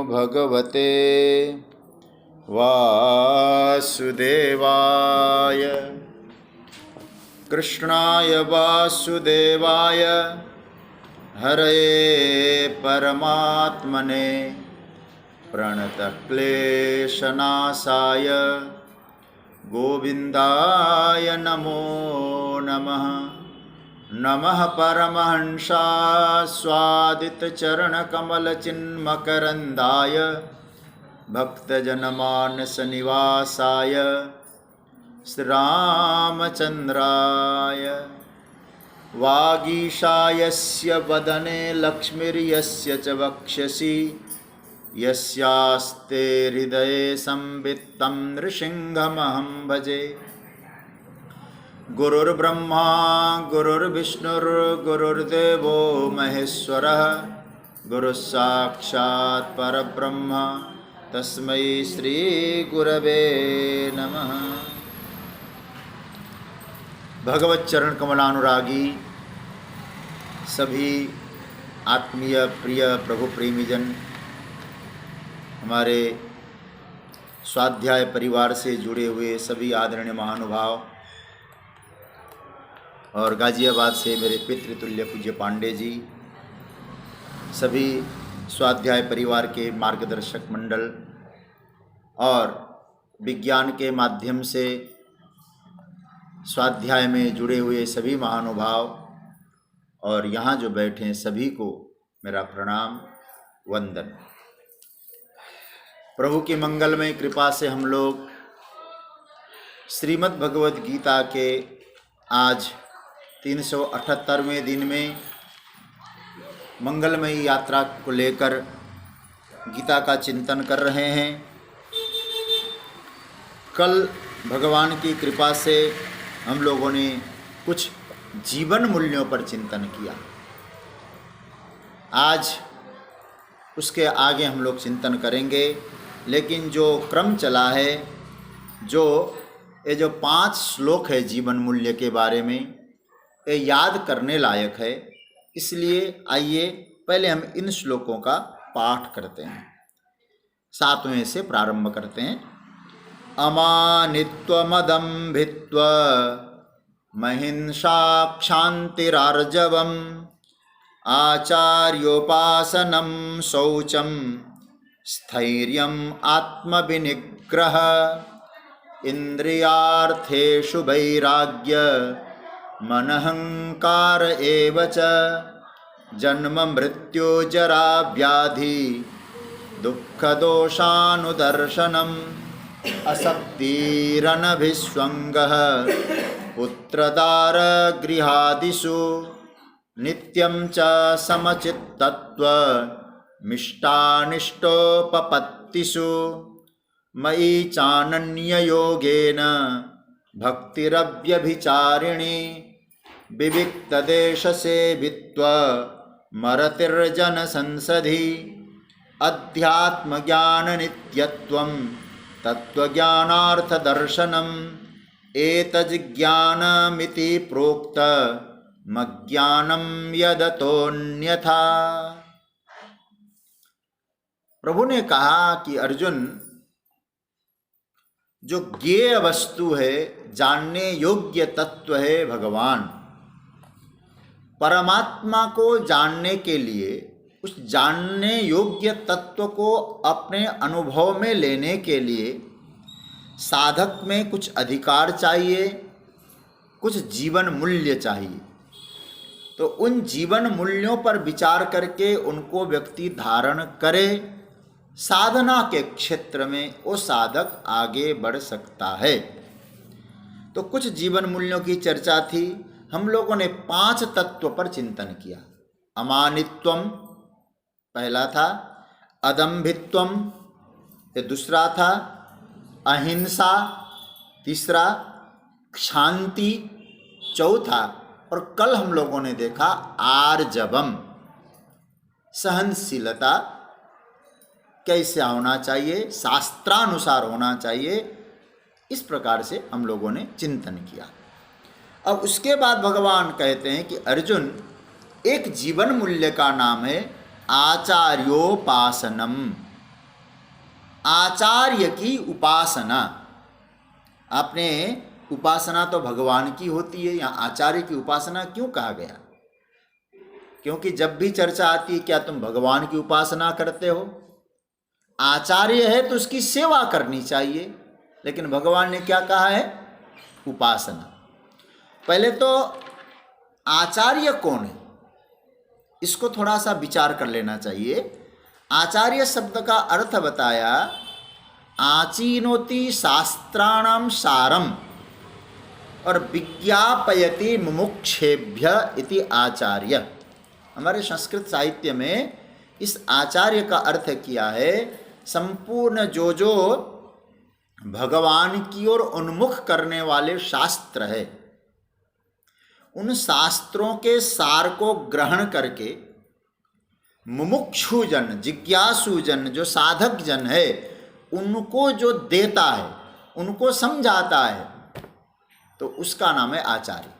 भगवते वासुदेवाय। कृष्णाय वासुदेवाय हरये परमात्मने प्रणतक्लेशनाशाय गोविन्दाय नमो नमः। नमः परमहंसास्वादितचरणकमलचिन्मकरन्दाय भक्तजनमानसनिवासाय श्रीरामचन्द्राय। वागीशायस्य वदने लक्ष्मीर्यस्य च वक्षसि यस्यास्ते हृदये संवित्तं नृसिंहमहं भजे। गुरुर्ब्रह्मा गुरुर्विष्णुर्गुरुर्देवो महेश्वरः गुरुस्साक्षात् परब्रह्म तस्मै श्री गुरवे नमः। भगवत चरण कमलानुरागी सभी आत्मीय प्रिय प्रभु प्रेमीजन, हमारे स्वाध्याय परिवार से जुड़े हुए सभी आदरणीय महानुभाव और गाजियाबाद से मेरे पितृतुल्य पूज्य पांडे जी, सभी स्वाध्याय परिवार के मार्गदर्शक मंडल और विज्ञान के माध्यम से स्वाध्याय में जुड़े हुए सभी महानुभाव और यहाँ जो बैठे हैं सभी को मेरा प्रणाम वंदन। प्रभु की मंगलमय कृपा से हम लोग श्रीमद् भगवद गीता के आज 378वें दिन में मंगलमयी यात्रा को लेकर गीता का चिंतन कर रहे हैं। कल भगवान की कृपा से हम लोगों ने कुछ जीवन मूल्यों पर चिंतन किया। आज उसके आगे हम लोग चिंतन करेंगे, लेकिन जो क्रम चला है, ये जो 5 श्लोक है जीवन मूल्य के बारे में, ये याद करने लायक है। इसलिए आइए पहले हम इन श्लोकों का पाठ करते हैं। 7वें से प्रारंभ करते हैं। अमानित्वमदम्भित्व महिंसा क्षान्तिरार्जवम् आचार्योपासनं शौचं स्थैर्यम् आत्मविनिग्रह इंद्रियार्थेषु वैराग्य मनहंकार एव च जन्म मृत्यु जरा व्याधि दुःखदोषानुदर्शनम् असक्तिरनभिस्वङ्गः पुत्रदारगृहादिषु नित्यं च समचित्तत्वमिष्टानिष्टोपपत्तिषु मयि चानन्ययोगेन भक्तिरव्यभिचारिणी विविक्तदेशसेवित्वमरतिर्जनसंसदि अध्यात्मज्ञाननित्यत्वं तत्त्वज्ञानार्थदर्शनम् एतज्ज्ञानमिति प्रोक्त मज्ञानं यदतोऽन्यथा। प्रभु ने कहा कि अर्जुन, जो ज्ञेय वस्तु है, जानने योग्य तत्व है भगवान। परमात्मा को जानने के लिए, उस जानने योग्य तत्व को अपने अनुभव में लेने के लिए साधक में कुछ अधिकार चाहिए, कुछ जीवन मूल्य चाहिए। तो उन जीवन मूल्यों पर विचार करके उनको व्यक्ति धारण करे, साधना के क्षेत्र में वो साधक आगे बढ़ सकता है। तो कुछ जीवन मूल्यों की चर्चा थी। हम लोगों ने 5 तत्व पर चिंतन किया। अमानित्वम पहला था, अदम्भित्वम ये दूसरा था, अहिंसा तीसरा, शांति चौथा, और कल हम लोगों ने देखा आर्जवम, सहनशीलता कैसे होना चाहिए, शास्त्रानुसार होना चाहिए। इस प्रकार से हम लोगों ने चिंतन किया। अब उसके बाद भगवान कहते हैं कि अर्जुन, एक जीवन मूल्य का नाम है आचार्योपासनम। आचार्य की उपासना। आपने उपासना तो भगवान की होती है, यहाँ आचार्य की उपासना क्यों कहा गया? क्योंकि जब भी चर्चा आती है, क्या तुम भगवान की उपासना करते हो? आचार्य है तो उसकी सेवा करनी चाहिए, लेकिन भगवान ने क्या कहा है? उपासना। पहले तो आचार्य कौन है, इसको थोड़ा सा विचार कर लेना चाहिए। आचार्य शब्द का अर्थ बताया, आचीनोति शास्त्राणाम सारम और विज्ञापयति मुमुक्षेभ्य इति आचार्य। हमारे संस्कृत साहित्य में इस आचार्य का अर्थ किया है संपूर्ण जो भगवान की ओर उन्मुख करने वाले शास्त्र है, उन शास्त्रों के सार को ग्रहण करके मुमुक्षुजन, जिज्ञासुजन, जो साधक जन है, उनको जो देता है, उनको समझाता है, तो उसका नाम है आचार्य।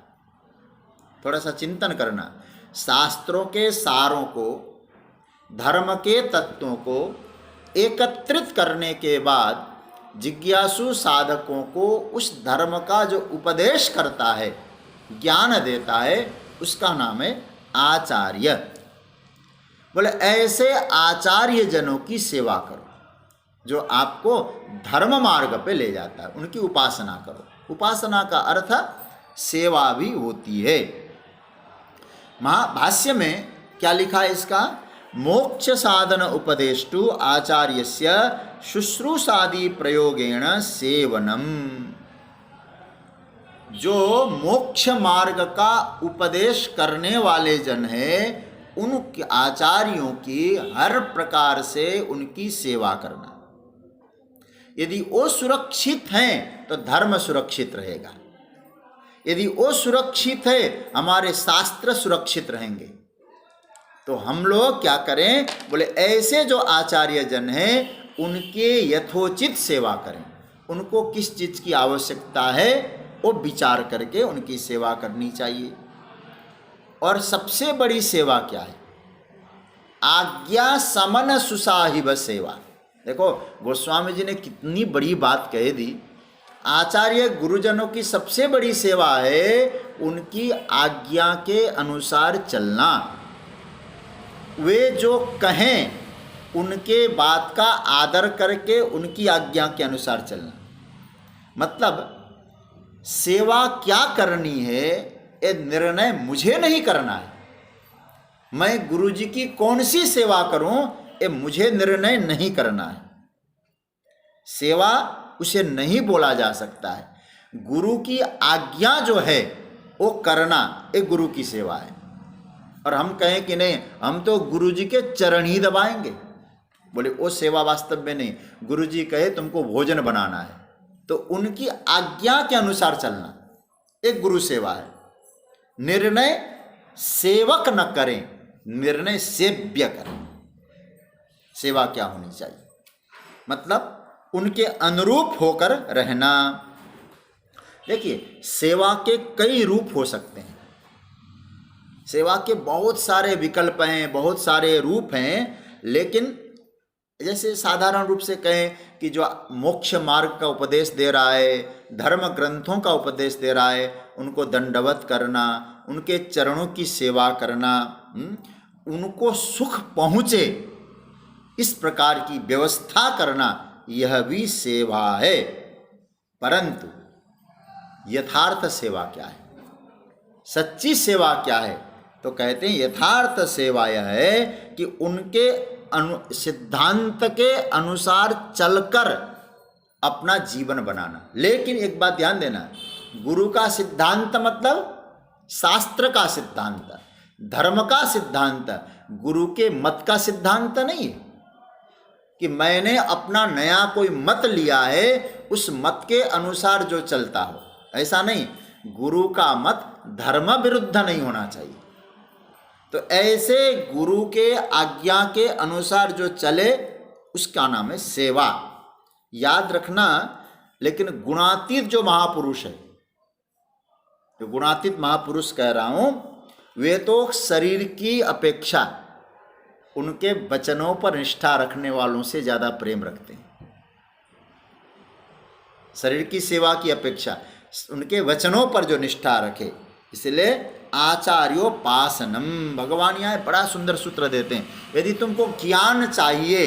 थोड़ा सा चिंतन करना। शास्त्रों के सारों को, धर्म के तत्वों को एकत्रित करने के बाद जिज्ञासु साधकों को उस धर्म का जो उपदेश करता है, ज्ञान देता है, उसका नाम है आचार्य। बोले ऐसे आचार्य जनों की सेवा करो, जो आपको धर्म मार्ग पे ले जाता है, उनकी उपासना करो। उपासना का अर्थ सेवा भी होती है। महाभाष्य में क्या लिखा है इसका? मोक्ष साधन उपदेष्टु आचार्यस्य शुश्रूषादि प्रयोगेण सेवनम। जो मोक्ष मार्ग का उपदेश करने वाले जन हैं, उन आचार्यों की हर प्रकार से उनकी सेवा करना। यदि वो सुरक्षित हैं तो धर्म सुरक्षित रहेगा, यदि वो सुरक्षित है, हमारे शास्त्र सुरक्षित रहेंगे। तो हम लोग क्या करें? बोले ऐसे जो आचार्य जन हैं उनके यथोचित सेवा करें। उनको किस चीज़ की आवश्यकता है वो विचार करके उनकी सेवा करनी चाहिए। और सबसे बड़ी सेवा क्या है? आज्ञा समन सुसाहिब सेवा। देखो गोस्वामी जी ने कितनी बड़ी बात कह दी। आचार्य गुरुजनों की सबसे बड़ी सेवा है उनकी आज्ञा के अनुसार चलना। वे जो कहें उनके बात का आदर करके उनकी आज्ञा के अनुसार चलना। मतलब सेवा क्या करनी है ये निर्णय मुझे नहीं करना है। मैं गुरुजी की कौन सी सेवा करूं ये मुझे निर्णय नहीं करना है। सेवा उसे नहीं बोला जा सकता है। गुरु की आज्ञा जो है वो करना एक गुरु की सेवा है। और हम कहें कि नहीं हम तो गुरुजी के चरण ही दबाएंगे, बोले वो सेवा वास्तव में नहीं। गुरुजी कहे तुमको भोजन बनाना है तो उनकी आज्ञा के अनुसार चलना एक गुरु सेवा है। निर्णय सेवक न करें, निर्णय सेव्य करें। सेवा क्या होनी चाहिए? मतलब उनके अनुरूप होकर रहना। देखिए सेवा के कई रूप हो सकते हैं। सेवा के बहुत सारे विकल्प हैं, बहुत सारे रूप हैं। लेकिन जैसे साधारण रूप से कहें कि जो मोक्ष मार्ग का उपदेश दे रहा है, धर्म ग्रंथों का उपदेश दे रहा है, उनको दंडवत करना, उनके चरणों की सेवा करना, उनको सुख पहुँचे इस प्रकार की व्यवस्था करना, यह भी सेवा है। परंतु यथार्थ सेवा क्या है? सच्ची सेवा क्या है? तो कहते हैं यथार्थ सेवा यह है कि उनके सिद्धांत के अनुसार चलकर अपना जीवन बनाना। लेकिन एक बात ध्यान देना, गुरु का सिद्धांत मतलब शास्त्र का सिद्धांत, धर्म का सिद्धांत, गुरु के मत का सिद्धांत नहीं है कि मैंने अपना नया कोई मत लिया है उस मत के अनुसार जो चलता हो, ऐसा नहीं। गुरु का मत धर्म विरुद्ध नहीं होना चाहिए। तो ऐसे गुरु के आज्ञा के अनुसार जो चले उसका नाम है सेवा। याद रखना। लेकिन गुणातीत जो महापुरुष है, जो गुणातीत महापुरुष कह रहा हूं, वे तो शरीर की अपेक्षा उनके वचनों पर निष्ठा रखने वालों से ज़्यादा प्रेम रखते हैं। शरीर की सेवा की अपेक्षा उनके वचनों पर जो निष्ठा रखे, इसलिए आचार्योपासनम। भगवान यहाँ बड़ा सुंदर सूत्र देते हैं, यदि तुमको ज्ञान चाहिए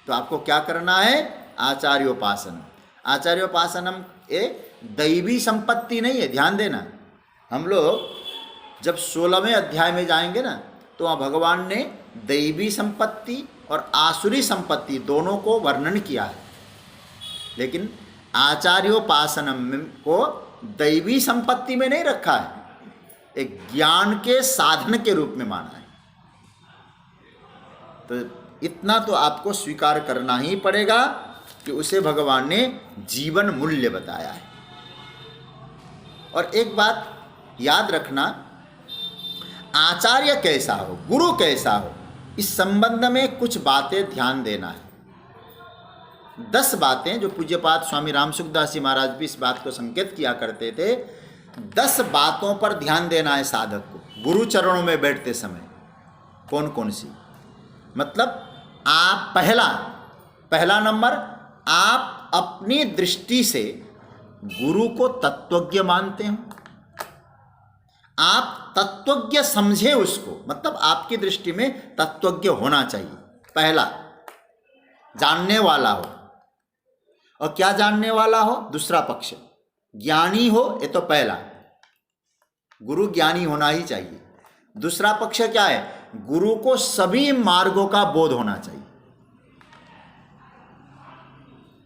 तो आपको क्या करना है? आचार्योपासनम। आचार्योपासनम ये दैवी संपत्ति नहीं है, ध्यान देना। हम लोग जब 16वें अध्याय में जाएंगे ना, तो वहाँ भगवान ने दैवी संपत्ति और आसुरी संपत्ति दोनों को वर्णन किया है, लेकिन आचार्योपासनम को दैवी संपत्ति में नहीं रखा है, एक ज्ञान के साधन के रूप में माना है। तो इतना तो आपको स्वीकार करना ही पड़ेगा कि उसे भगवान ने जीवन मूल्य बताया है। और एक बात याद रखना, आचार्य कैसा हो, गुरु कैसा हो, इस संबंध में कुछ बातें ध्यान देना है। 10 बातें जो पूज्यपाद स्वामी राम सुखदास जी महाराज भी इस बात को संकेत किया करते थे, 10 बातों पर ध्यान देना है साधक को गुरु चरणों में बैठते समय। कौन कौन सी? मतलब आप पहला नंबर, आप अपनी दृष्टि से गुरु को तत्वज्ञ मानते हो, आप तत्वज्ञ समझे उसको, मतलब आपकी दृष्टि में तत्वज्ञ होना चाहिए। पहला, जानने वाला हो। और क्या जानने वाला हो? दूसरा पक्ष, ज्ञानी हो, ये तो पहला, गुरु ज्ञानी होना ही चाहिए। दूसरा पक्ष क्या है? गुरु को सभी मार्गों का बोध होना चाहिए,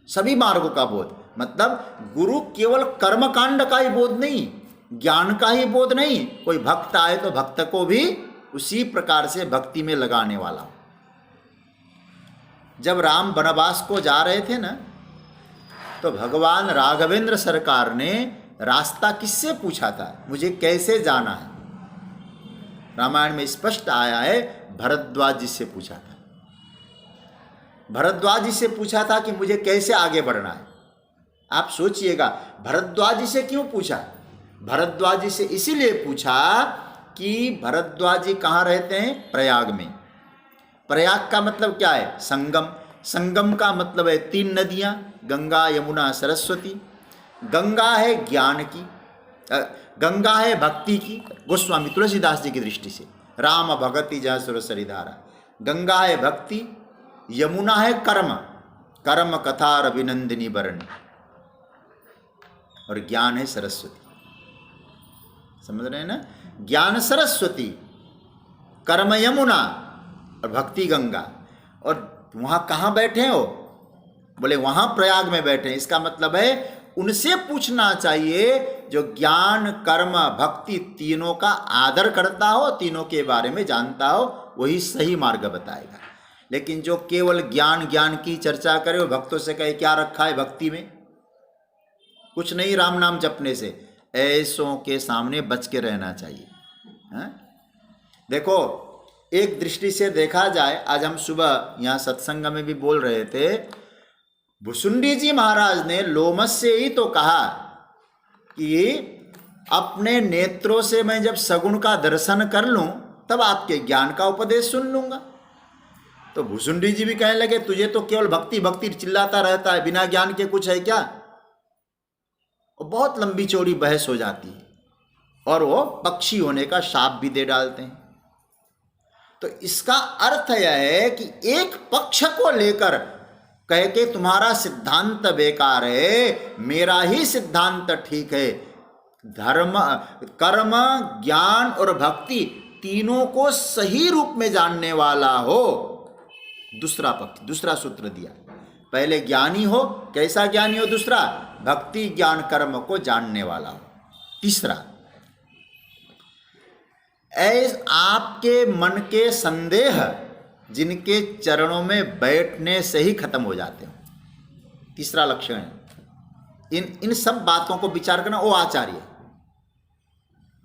सभी मार्गों का बोध। मतलब गुरु केवल कर्मकांड का ही बोध नहीं, ज्ञान का ही बोध नहीं, कोई भक्त आए तो भक्त को भी उसी प्रकार से भक्ति में लगाने वाला हो। जब राम वनवास को जा रहे थे ना, तो भगवान राघवेंद्र सरकार ने रास्ता किससे पूछा था? मुझे कैसे जाना है? रामायण में स्पष्ट आया है, भरद्वाज जी से पूछा था। भरद्वाज जी से पूछा था कि मुझे कैसे आगे बढ़ना है। आप सोचिएगा, भरद्वाज जी से क्यों पूछा? भरद्वाज जी से इसीलिए पूछा कि भरद्वाज जी कहाँ रहते हैं? प्रयाग में। प्रयाग का मतलब क्या है? संगम। संगम का मतलब है 3 नदियाँ, गंगा, यमुना, सरस्वती। गंगा है ज्ञान की, गंगा है भक्ति की, गोस्वामी तुलसीदास जी की दृष्टि से, राम भगति जहाँ सुरसरी धारा। गंगा है भक्ति, यमुना है कर्म, कर्म कथा रविनंदिनी बरणी, और ज्ञान है सरस्वती। समझ रहे हैं ना? ज्ञान सरस्वती, कर्म यमुना और भक्ति गंगा। और वहाँ कहाँ बैठे हो? बोले वहाँ प्रयाग में बैठे हैं। इसका मतलब है उनसे पूछना चाहिए जो ज्ञान, कर्म, भक्ति तीनों का आदर करता हो, तीनों के बारे में जानता हो, वही सही मार्ग बताएगा। लेकिन जो केवल ज्ञान की चर्चा करे, वो भक्तों से कहे क्या रखा है भक्ति में? कुछ नहीं, राम नाम जपने से। ऐसों के सामने बच के रहना चाहिए। देखो, एक दृष्टि से देखा जाए, आज हम सुबह यहाँ सत्संग में भी बोल रहे थे, भुसुंडी जी महाराज ने लोमस से ही तो कहा कि अपने नेत्रों से मैं जब सगुण का दर्शन कर लूं तब आपके ज्ञान का उपदेश सुन लूंगा। तो भुसुंडी जी भी कहने लगे, तुझे तो केवल भक्ति भक्ति चिल्लाता रहता है, बिना ज्ञान के कुछ है क्या? और बहुत लंबी चौड़ी बहस हो जाती है, और वो पक्षी होने का शाप भी दे डालते हैं। तो इसका अर्थ यह है कि एक पक्ष को लेकर कह के तुम्हारा सिद्धांत बेकार है, मेरा ही सिद्धांत ठीक है। धर्म, कर्म, ज्ञान और भक्ति तीनों को सही रूप में जानने वाला हो। दूसरा पक्ष, दूसरा सूत्र दिया, पहले ज्ञानी हो। कैसा ज्ञानी हो? दूसरा, भक्ति ज्ञान कर्म को जानने वाला हो। तीसरा, आपके मन के संदेह जिनके चरणों में बैठने से ही खत्म हो जाते हो। तीसरा लक्षण है। इन सब बातों को विचार करना, वो आचार्य।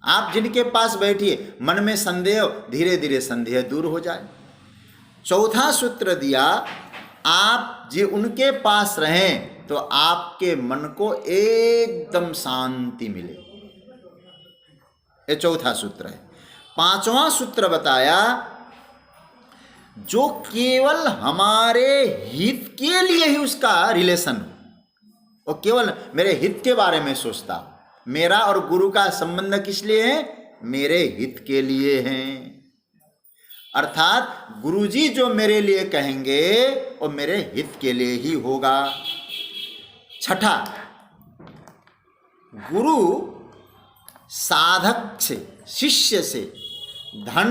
आप जिनके पास बैठिए, मन में संदेह, धीरे धीरे संदेह दूर हो जाए। चौथा सूत्र दिया, आप जी उनके पास रहें तो आपके मन को एकदम शांति मिले। ये चौथा सूत्र है। पांचवा सूत्र बताया, जो केवल हमारे हित के लिए ही उसका रिलेशन हो। और केवल मेरे हित के बारे में सोचता हो। मेरा और गुरु का संबंध किस लिए है? मेरे हित के लिए हैं। अर्थात गुरुजी जो मेरे लिए कहेंगे वो मेरे हित के लिए ही होगा। छठा, गुरु साधक से, शिष्य से धन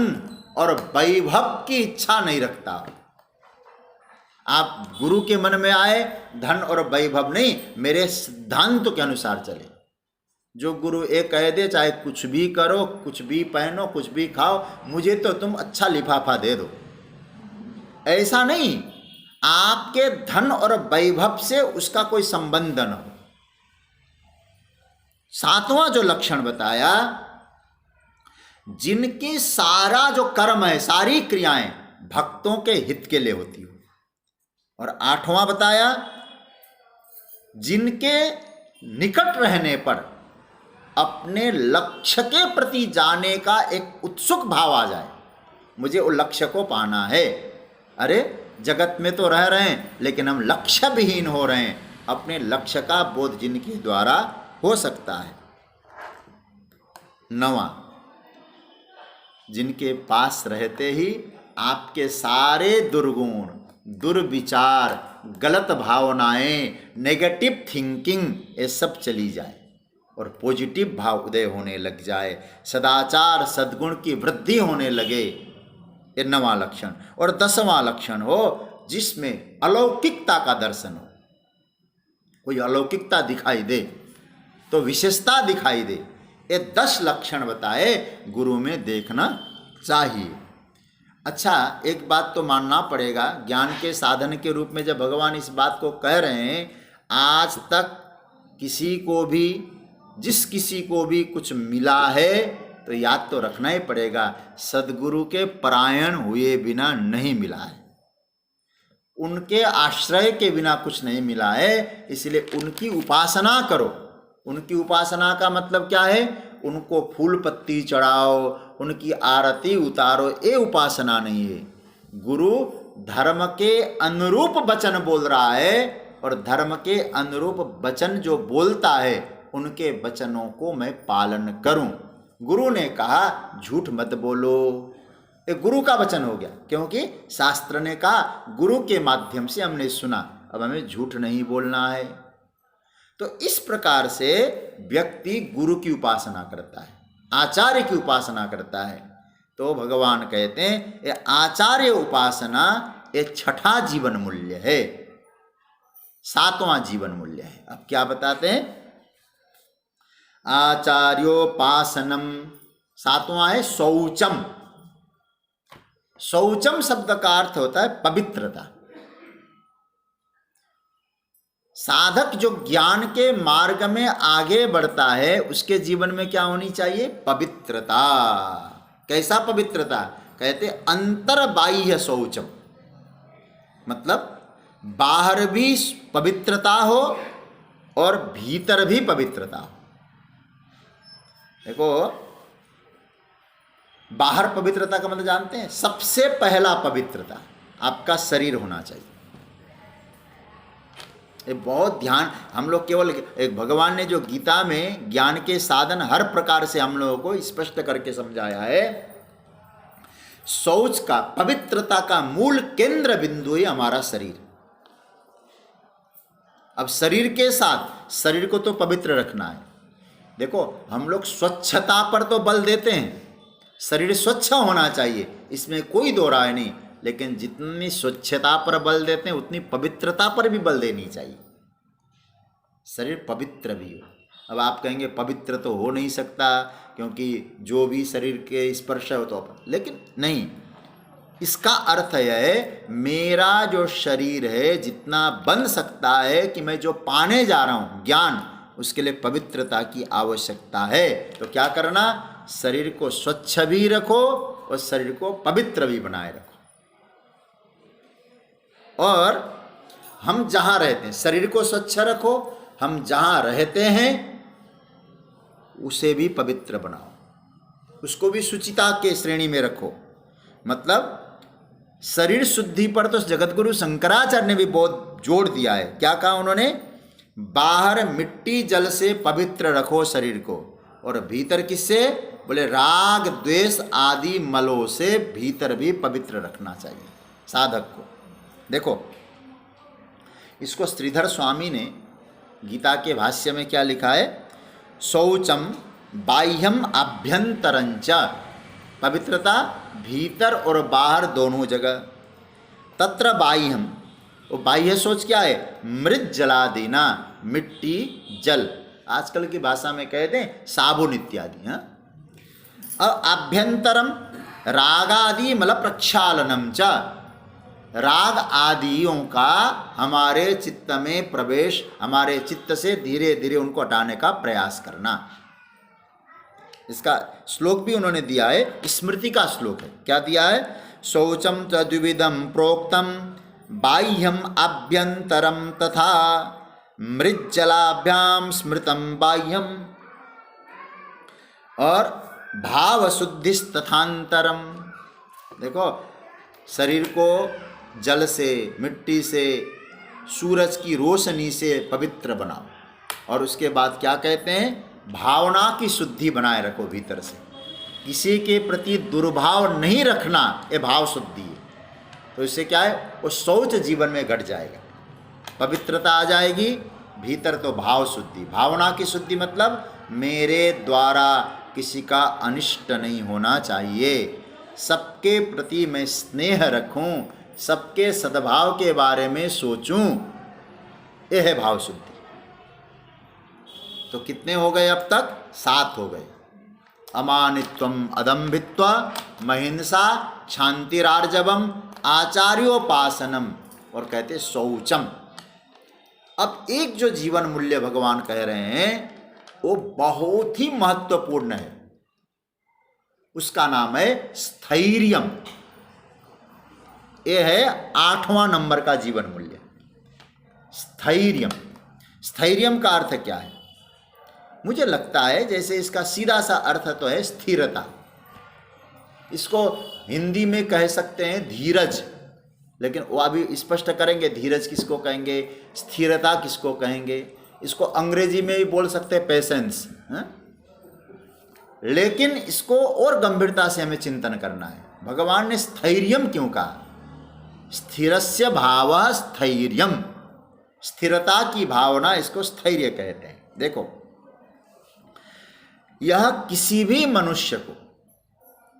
और वैभव की इच्छा नहीं रखता। आप गुरु के मन में आए धन और वैभव नहीं, मेरे सिद्धांत के अनुसार चले। जो गुरु एक कह दे चाहे कुछ भी करो, कुछ भी पहनो, कुछ भी खाओ, मुझे तो तुम अच्छा लिफाफा दे दो, ऐसा नहीं। आपके धन और वैभव से उसका कोई संबंध न हो। सातवां जो लक्षण बताया, जिनकी सारा जो कर्म है, सारी क्रियाएं भक्तों के हित के लिए होती हो। और आठवां बताया, जिनके निकट रहने पर अपने लक्ष्य के प्रति जाने का एक उत्सुक भाव आ जाए, मुझे उस लक्ष्य को पाना है। अरे जगत में तो रह रहे हैं लेकिन हम लक्ष्य विहीन हो रहे हैं। अपने लक्ष्य का बोध जिनके द्वारा हो सकता है। नवा, जिनके पास रहते ही आपके सारे दुर्गुण, दुर्विचार, गलत भावनाएं, नेगेटिव थिंकिंग ये सब चली जाए और पॉजिटिव भाव उदय होने लग जाए, सदाचार सद्गुण की वृद्धि होने लगे। ये नवा लक्षण। और 10वां लक्षण हो जिसमें अलौकिकता का दर्शन हो। कोई अलौकिकता दिखाई दे तो विशेषता दिखाई दे। ये 10 लक्षण बताए गुरु में देखना चाहिए। अच्छा, एक बात तो मानना पड़ेगा, ज्ञान के साधन के रूप में जब भगवान इस बात को कह रहे हैं, आज तक किसी को भी, जिस किसी को भी कुछ मिला है तो याद तो रखना ही पड़ेगा, सद्गुरु के परायण हुए बिना नहीं मिला है। उनके आश्रय के बिना कुछ नहीं मिला है। इसलिए उनकी उपासना करो। उनकी उपासना का मतलब क्या है? उनको फूल पत्ती चढ़ाओ, उनकी आरती उतारो, ये उपासना नहीं है। गुरु धर्म के अनुरूप वचन बोल रहा है और धर्म के अनुरूप वचन जो बोलता है उनके वचनों को मैं पालन करूं। गुरु ने कहा झूठ मत बोलो, ये गुरु का वचन हो गया, क्योंकि शास्त्र ने कहा, गुरु के माध्यम से हमने सुना, अब हमें झूठ नहीं बोलना है। तो इस प्रकार से व्यक्ति गुरु की उपासना करता है, आचार्य की उपासना करता है। तो भगवान कहते हैं ये आचार्य उपासना ये छठा जीवन मूल्य है, 7वां जीवन मूल्य है। अब क्या बताते हैं? आचार्योपासनम, 7वां है शौचम। शौचम शब्द का अर्थ होता है पवित्रता। साधक जो ज्ञान के मार्ग में आगे बढ़ता है उसके जीवन में क्या होनी चाहिए? पवित्रता। कैसा पवित्रता? कहते अंतर्बाह्य शौचम, मतलब बाहर भी पवित्रता हो और भीतर भी पवित्रता हो। देखो, बाहर पवित्रता का मतलब जानते हैं? सबसे पहला पवित्रता आपका शरीर होना चाहिए। ये बहुत ध्यान, हम लोग केवल एक भगवान ने जो गीता में ज्ञान के साधन हर प्रकार से हम लोगों को स्पष्ट करके समझाया है। शौच का, पवित्रता का मूल केंद्र बिंदु है हमारा शरीर। अब शरीर के साथ शरीर को तो पवित्र रखना है। देखो, हम लोग स्वच्छता पर तो बल देते हैं, शरीर स्वच्छ होना चाहिए, इसमें कोई दो राय नहीं। लेकिन जितनी स्वच्छता पर बल देते हैं उतनी पवित्रता पर भी बल देनी चाहिए, शरीर पवित्र भी हो। अब आप कहेंगे पवित्र तो हो नहीं सकता क्योंकि जो भी शरीर के स्पर्श हो तो, लेकिन नहीं, इसका अर्थ यह है मेरा जो शरीर है जितना बन सकता है कि मैं जो पाने जा रहा हूँ ज्ञान, उसके लिए पवित्रता की आवश्यकता है। तो क्या करना? शरीर को स्वच्छ भी रखो और शरीर को पवित्र भी बनाए रखो। और हम जहाँ रहते हैं शरीर को स्वच्छ रखो, हम जहाँ रहते हैं उसे भी पवित्र बनाओ, उसको भी शुचिता के श्रेणी में रखो। मतलब शरीर शुद्धि पर तो जगतगुरु शंकराचार्य ने भी बहुत जोर दिया है। क्या कहा उन्होंने? बाहर मिट्टी जल से पवित्र रखो शरीर को, और भीतर किससे? बोले राग द्वेष आदि मलों से भीतर भी पवित्र रखना चाहिए साधक को। देखो इसको श्रीधर स्वामी ने गीता के भाष्य में क्या लिखा है? शौचम बाह्यम आभ्यंतरंच, पवित्रता भीतर और बाहर दोनों जगह। तत्र बाह्यम, वो बाह्य शौच क्या है? मृत जलादिना, मिट्टी जल, आजकल की भाषा में कहते हैं साबुन इत्यादि। हाँ, और आभ्यंतरम रागादि मल प्रक्षालनम च, राग आदियों का हमारे चित्त में प्रवेश, हमारे चित्त से धीरे धीरे उनको हटाने का प्रयास करना। इसका श्लोक भी उन्होंने दिया है, स्मृति का श्लोक है। क्या दिया है? शौचम च द्विविधम प्रोक्तम बाह्यम आभ्यंतरम तथा मृज्जलाभ्याम स्मृतम बाह्यम, और भाव शुद्धि तथांतरम। देखो शरीर को जल से, मिट्टी से, सूरज की रोशनी से पवित्र बनाओ, और उसके बाद क्या कहते हैं? भावना की शुद्धि बनाए रखो भीतर से, किसी के प्रति दुर्भाव नहीं रखना, ये भाव शुद्धि है। तो इससे क्या है? वो शौच जीवन में घट जाएगा, पवित्रता आ जाएगी भीतर। तो भाव शुद्धि, भावना की शुद्धि मतलब मेरे द्वारा किसी का अनिष्ट नहीं होना चाहिए, सबके प्रति मैं स्नेह रखूं, सबके सद्भाव के बारे में सोचूं, यह है भाव शुद्धि। तो कितने हो गए अब तक? 7 हो गए। अमानित्वम अदम्भित्व महिंसा क्षांतिरार्जवम आचार्योपासनम, और कहते शौचम। अब एक जो जीवन मूल्य भगवान कह रहे हैं वो बहुत ही महत्वपूर्ण है, उसका नाम है स्थैर्यम। ये है 8वां नंबर का जीवन मूल्य, स्थैर्यम। स्थैर्यम का अर्थ क्या है? मुझे लगता है जैसे इसका सीधा सा अर्थ तो है स्थिरता, इसको हिंदी में कह सकते हैं धीरज, लेकिन वो अभी स्पष्ट करेंगे धीरज किसको कहेंगे, स्थिरता किसको कहेंगे। इसको अंग्रेजी में भी बोल सकते हैं पेशेंस, लेकिन इसको और गंभीरता से हमें चिंतन करना है। भगवान ने स्थैर्यम क्यों कहा? स्थिरस्य भावः स्थैर्यम, स्थिरता की भावना, इसको स्थैर्य कहते हैं। देखो यह किसी भी मनुष्य को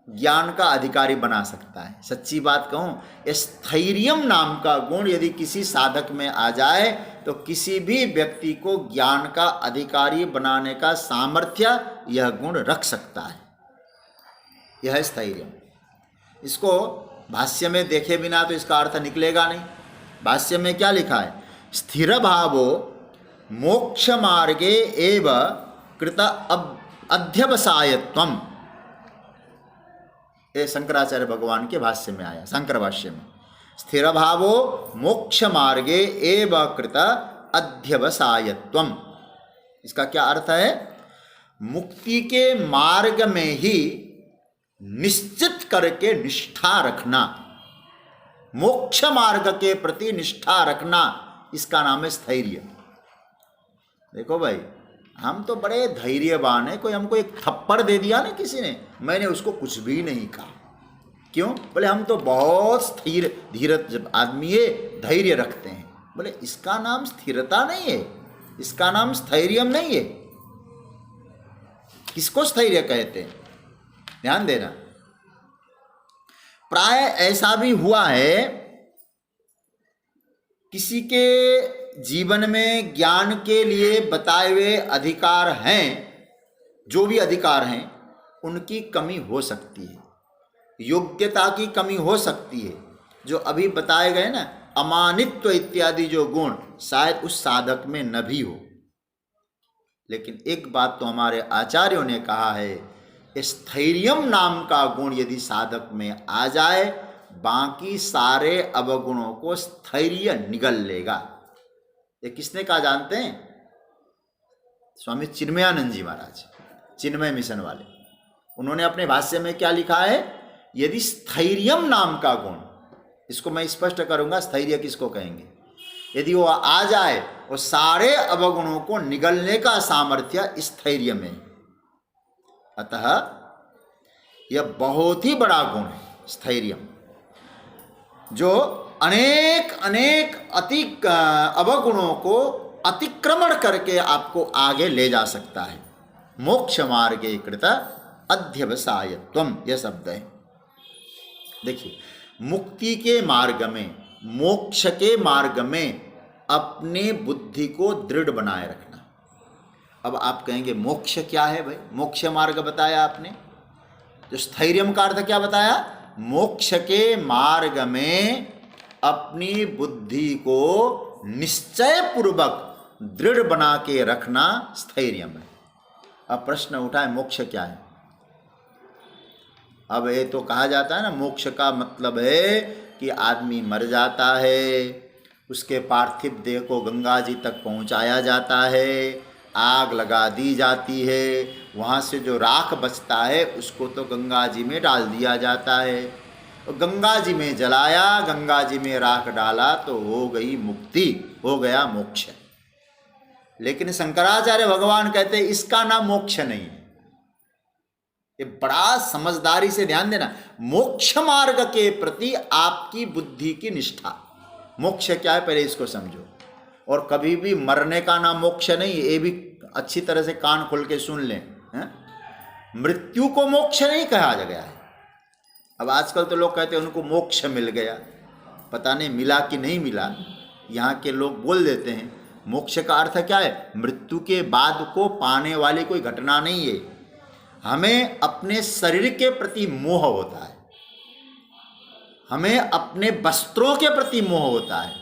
ज्ञान का अधिकारी बना सकता है। सच्ची बात कहूं, ये स्थैर्यम नाम का गुण यदि किसी साधक में आ जाए तो किसी भी व्यक्ति को ज्ञान का अधिकारी बनाने का सामर्थ्य यह गुण रख सकता है। यह है स्थैर्यम। इसको भाष्य में देखे बिना तो इसका अर्थ निकलेगा नहीं। भाष्य में क्या लिखा है? स्थिर भावो मोक्ष मार्गे एव कृत अध्यवसायत्वम। ये शंकराचार्य भगवान के भाष्य में आया, शंकर भाष्य में। स्थिर भावो मोक्ष मार्गे एव कृत अध्यवसायत्वम। इसका क्या अर्थ है? मुक्ति के मार्ग में ही निश्चित करके निष्ठा रखना, मोक्ष मार्ग के प्रति निष्ठा रखना, इसका नाम है स्थैर्य। देखो भाई, हम तो बड़े धैर्यवान हैं, कोई हमको एक थप्पड़ दे दिया ना किसी ने, मैंने उसको कुछ भी नहीं कहा। क्यों? बोले हम तो बहुत स्थिर धीरज आदमी है, धैर्य रखते हैं। बोले इसका नाम स्थिरता नहीं है, इसका नाम स्थैर्यम नहीं है। किसको स्थैर्य कहते हैं? ध्यान देना। प्राय ऐसा भी हुआ है, किसी के जीवन में ज्ञान के लिए बताए हुए अधिकार हैं, जो भी अधिकार हैं उनकी कमी हो सकती है, योग्यता की कमी हो सकती है। जो अभी बताए गए ना अमानित्व इत्यादि जो गुण शायद उस साधक में न भी हो, लेकिन एक बात तो हमारे आचार्यों ने कहा है, स्थैर्यम नाम का गुण यदि साधक में आ जाए, बाकी सारे अवगुणों को स्थैर्य निगल लेगा। ये किसने कहा जानते हैं? स्वामी चिन्मयानंद जी महाराज, चिन्मय मिशन वाले। उन्होंने अपने भाष्य में क्या लिखा है? यदि स्थैर्यम नाम का गुण, इसको मैं स्पष्ट करूंगा स्थैर्य किसको कहेंगे। यदि वो आ जाए, वो सारे अवगुणों को निगलने का सामर्थ्य स्थैर्य में। अतः यह बहुत ही बड़ा गुण है स्थैर्य, जो अनेक अनेक अवगुणों को अतिक्रमण करके आपको आगे ले जा सकता है। मोक्ष मार्गे कृत अध्यवसायत्वम, यह शब्द है। देखिए, मुक्ति के मार्ग में, मोक्ष के मार्ग में अपने बुद्धि को दृढ़ बनाए रखना। अब आप कहेंगे मोक्ष क्या है भाई? मोक्ष मार्ग बताया आपने, तो स्थैर्यम का अर्थ क्या बताया? मोक्ष के मार्ग में अपनी बुद्धि को निश्चय पूर्वक दृढ़ बना के रखना स्थैर्यम है। अब प्रश्न उठा है मोक्ष क्या है? अब ये तो कहा जाता है ना, मोक्ष का मतलब है कि आदमी मर जाता है, उसके पार्थिव देह को गंगा जी तक पहुंचाया जाता है, आग लगा दी जाती है, वहाँ से जो राख बचता है उसको तो गंगा जी में डाल दिया जाता है, और गंगा जी में जलाया, गंगा जी में राख डाला, तो हो गई मुक्ति, हो गया मोक्ष। लेकिन शंकराचार्य भगवान कहते हैं इसका नाम मोक्ष नहीं है। ये बड़ा समझदारी से ध्यान देना, मोक्ष मार्ग के प्रति आपकी बुद्धि की निष्ठा। मोक्ष क्या है पहले इसको समझो, और कभी भी मरने का नाम मोक्ष नहीं, ये भी अच्छी तरह से कान खोल के सुन लें। मृत्यु को मोक्ष नहीं कहा गया है। अब आजकल तो लोग कहते हैं उनको मोक्ष मिल गया, पता नहीं मिला कि नहीं मिला, यहाँ के लोग बोल देते हैं। मोक्ष का अर्थ क्या है? मृत्यु के बाद को पाने वाली कोई घटना नहीं है। हमें अपने शरीर के प्रति मोह होता है, हमें अपने वस्त्रों के प्रति मोह होता है,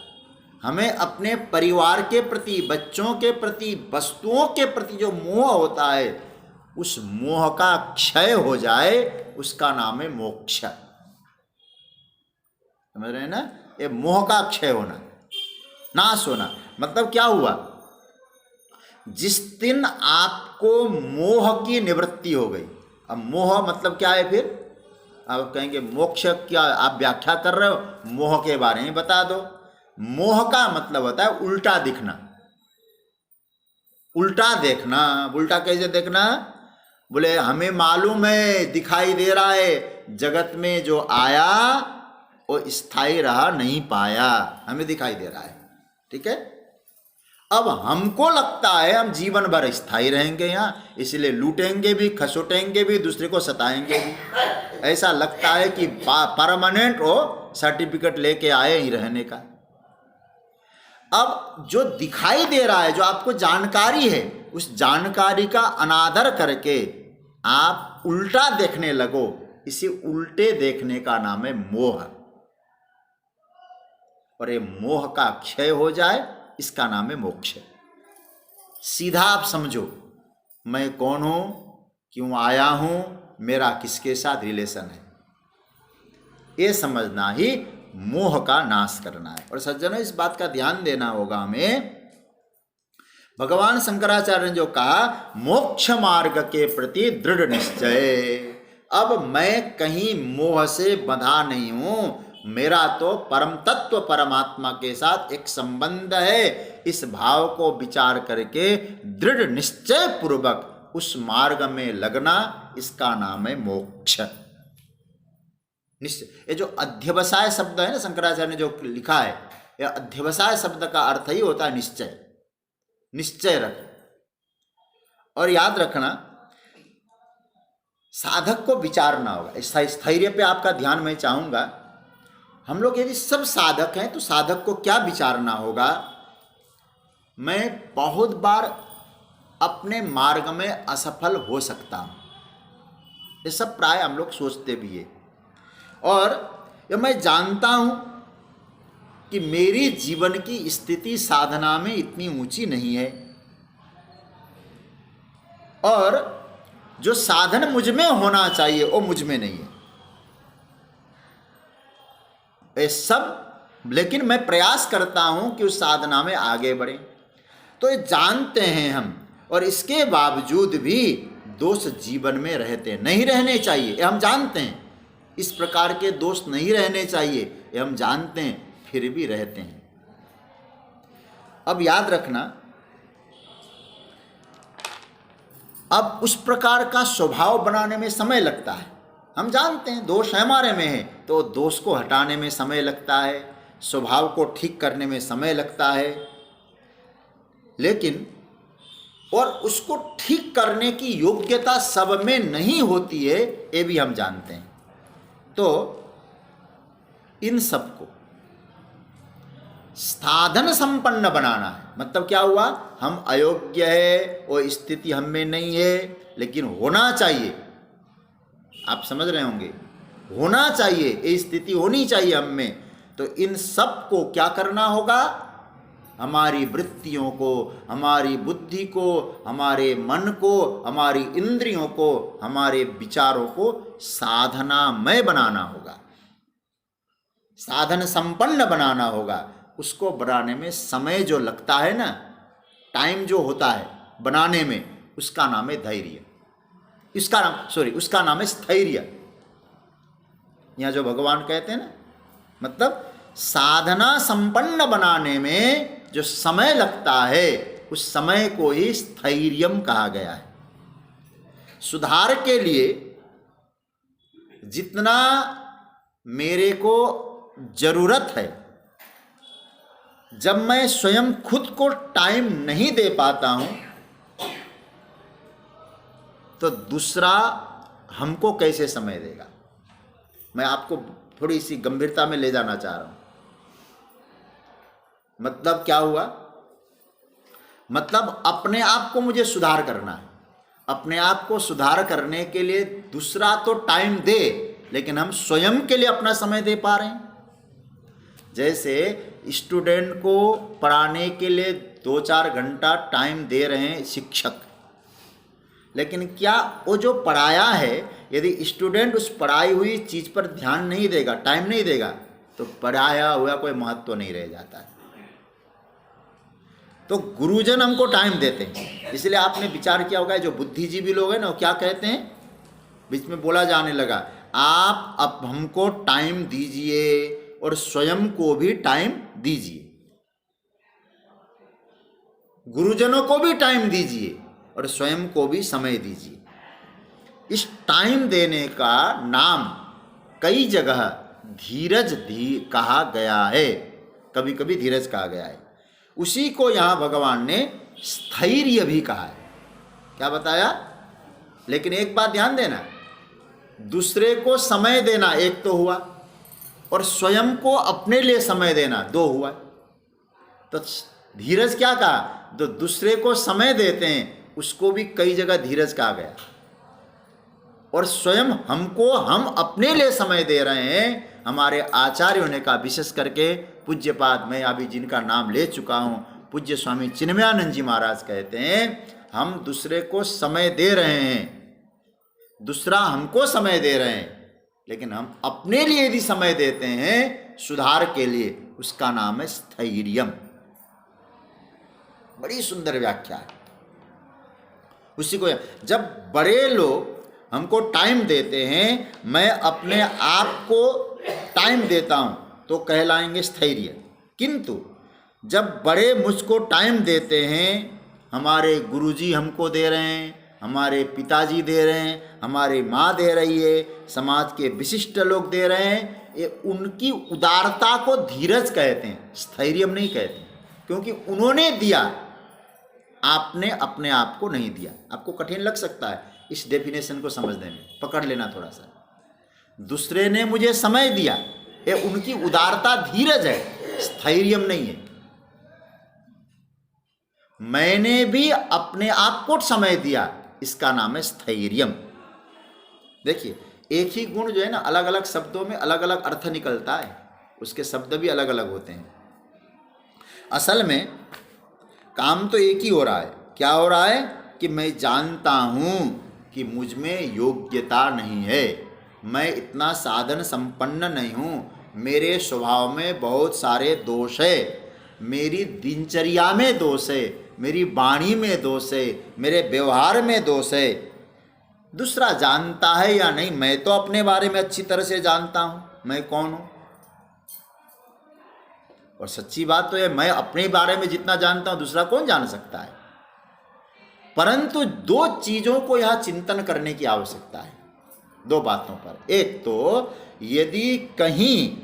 हमें अपने परिवार के प्रति, बच्चों के प्रति, वस्तुओं के प्रति जो मोह होता है, उस मोह का क्षय हो जाए, उसका नाम है मोक्ष। समझ रहे हैं ना? ये मोह का क्षय होना, नाश होना। मतलब क्या हुआ? जिस दिन आपको मोह की निवृत्ति हो गई। अब मोह मतलब क्या है? फिर आप कहेंगे मोक्ष क्या, आप व्याख्या कर रहे हो, मोह के बारे में बता दो। मोह का मतलब होता है उल्टा दिखना। उल्टा देखना, उल्टा कैसे देखना? बोले हमें मालूम है, दिखाई दे रहा है, जगत में जो आया वो स्थायी रहा नहीं पाया, हमें दिखाई दे रहा है, ठीक है। अब हमको लगता है हम जीवन भर स्थायी रहेंगे यहाँ, इसलिए लूटेंगे भी, खसोटेंगे भी, दूसरे को सताएंगे भी। ऐसा लगता है कि परमानेंट हो, सर्टिफिकेट लेके आए ही रहने का। अब जो दिखाई दे रहा है, जो आपको जानकारी है, उस जानकारी का अनादर करके आप उल्टा देखने लगो, इसी उल्टे देखने का नाम है मोह। और ये मोह का क्षय हो जाए, इसका नाम है मोक्ष। सीधा आप समझो, मैं कौन हूं, क्यों आया हूं, मेरा किसके साथ रिलेशन है, ये समझना ही मोह का नाश करना है। और सज्जनों, इस बात का ध्यान देना होगा हमें। भगवान शंकराचार्य ने जो कहा, मोक्ष मार्ग के प्रति दृढ़ निश्चय। अब मैं कहीं मोह से बंधा नहीं हूं, मेरा तो परम तत्व परमात्मा के साथ एक संबंध है। इस भाव को विचार करके दृढ़ निश्चय पूर्वक उस मार्ग में लगना, इसका नाम है मोक्ष। निश्चय, ये जो अध्यवसाय शब्द है ना, शंकराचार्य ने जो लिखा है, यह अध्यवसाय शब्द का अर्थ ही होता है निश्चय। निश्चय रख। और याद रखना, साधक को विचारना होगा। स्थैर्य पे आपका ध्यान मैं चाहूंगा। हम लोग यदि सब साधक हैं तो साधक को क्या विचारना होगा? मैं बहुत बार अपने मार्ग में असफल हो सकता हूं, ये सब प्राय हम लोग सोचते भी है। और ये मैं जानता हूं कि मेरी जीवन की स्थिति साधना में इतनी ऊंची नहीं है, और जो साधन मुझ में होना चाहिए वो मुझ में नहीं है। ये सब, लेकिन मैं प्रयास करता हूं कि उस साधना में आगे बढ़े। तो ये जानते हैं हम, और इसके बावजूद भी दोष जीवन में रहते नहीं रहने चाहिए, ये हम जानते हैं। इस प्रकार के दोष नहीं रहने चाहिए, ये हम जानते हैं, फिर भी रहते हैं। अब याद रखना, अब उस प्रकार का स्वभाव बनाने में समय लगता है। हम जानते हैं दोष हमारे में है, तो दोष को हटाने में समय लगता है, स्वभाव को ठीक करने में समय लगता है, लेकिन और उसको ठीक करने की योग्यता सब में नहीं होती है, ये भी हम जानते हैं। तो इन सबको साधन संपन्न बनाना है। मतलब क्या हुआ, हम अयोग्य है, वो स्थिति हम में नहीं है, लेकिन होना चाहिए। आप समझ रहे होंगे, होना चाहिए, ये स्थिति होनी चाहिए हम में। तो इन सब को क्या करना होगा, हमारी वृत्तियों को, हमारी बुद्धि को, हमारे मन को, हमारी इंद्रियों को, हमारे विचारों को साधनामय बनाना होगा, साधन संपन्न बनाना होगा। उसको बनाने में समय जो लगता है ना, टाइम जो होता है बनाने में, उसका नाम है धैर्य, उसका नाम है स्थैर्य। यहाँ जो भगवान कहते हैं ना, मतलब साधना संपन्न बनाने में जो समय लगता है, उस समय को ही स्थैर्यम कहा गया है। सुधार के लिए जितना मेरे को जरूरत है, जब मैं स्वयं खुद को टाइम नहीं दे पाता हूं, तो दूसरा हमको कैसे समय देगा। मैं आपको थोड़ी सी गंभीरता में ले जाना चाह रहा हूं। मतलब क्या हुआ, मतलब अपने आप को मुझे सुधार करना है। अपने आप को सुधार करने के लिए दूसरा तो टाइम दे, लेकिन हम स्वयं के लिए अपना समय दे पा रहे हैं। जैसे स्टूडेंट को पढ़ाने के लिए 2-4 घंटा टाइम दे रहे हैं शिक्षक, लेकिन क्या वो जो पढ़ाया है, यदि स्टूडेंट उस पढ़ाई हुई चीज़ पर ध्यान नहीं देगा, टाइम नहीं देगा, तो पढ़ाया हुआ कोई महत्व नहीं रह जाता है। तो गुरुजन हमको टाइम देते हैं। इसलिए आपने विचार किया होगा, जो बुद्धिजीवी लोग हैं ना, वो क्या कहते हैं, बीच में बोला जाने लगा, आप अब हमको टाइम दीजिए और स्वयं को भी टाइम दीजिए, गुरुजनों को भी टाइम दीजिए और स्वयं को भी समय दीजिए। इस टाइम देने का नाम कई जगह धीरज कहा गया है, कभी कभी धीरज कहा गया है। उसी को यहाँ भगवान ने स्थैर्य भी कहा है। क्या बताया, लेकिन एक बात ध्यान देना, दूसरे को समय देना एक तो हुआ, और स्वयं को अपने लिए समय देना 2 हुआ। तो धीरज क्या कहा, तो दूसरे को समय देते हैं, उसको भी कई जगह धीरज कहा गया। और स्वयं हमको, हम अपने लिए समय दे रहे हैं। हमारे आचार्यों ने कहा, विशेष करके पूज्यपाद, मैं अभी जिनका नाम ले चुका हूँ, पूज्य स्वामी चिन्मयानंद जी महाराज कहते हैं, हम दूसरे को समय दे रहे हैं, दूसरा हमको समय दे रहे हैं, लेकिन हम अपने लिए यदि समय देते हैं सुधार के लिए, उसका नाम है स्थैर्यम। बड़ी सुंदर व्याख्या है। उसी को, जब बड़े लोग हमको टाइम देते हैं, मैं अपने आप को टाइम देता हूं, तो कहलाएंगे स्थैर्य। किंतु जब बड़े मुझको टाइम देते हैं, हमारे गुरुजी हमको दे रहे हैं, हमारे पिताजी दे रहे हैं, हमारी माँ दे रही है, समाज के विशिष्ट लोग दे रहे हैं, ये उनकी उदारता को धीरज कहते हैं, स्थैर्यम नहीं कहते, क्योंकि उन्होंने दिया, आपने अपने आप को नहीं दिया। आपको कठिन लग सकता है इस डेफिनेशन को समझने में, पकड़ लेना थोड़ा सा। दूसरे ने मुझे समय दिया, ये उनकी उदारता धीरज है, स्थैर्यम नहीं है। मैंने भी अपने आप को समय दिया, इसका नाम है स्थैर्यम। देखिए, एक ही गुण जो है ना, अलग अलग शब्दों में अलग अलग अर्थ निकलता है, उसके शब्द भी अलग अलग होते हैं। असल में काम तो एक ही हो रहा है। क्या हो रहा है कि मैं जानता हूँ कि मुझ में योग्यता नहीं है, मैं इतना साधन संपन्न नहीं हूँ, मेरे स्वभाव में बहुत सारे दोष है, मेरी दिनचर्या में दोष है, मेरी वाणी में दोष है, मेरे व्यवहार में दोष है। दूसरा जानता है या नहीं, मैं तो अपने बारे में अच्छी तरह से जानता हूँ, मैं कौन हूँ। और सच्ची बात तो है, मैं अपने बारे में जितना जानता हूं दूसरा कौन जान सकता है। परंतु दो चीजों को यहां चिंतन करने की आवश्यकता है, दो बातों पर। एक तो यदि कहीं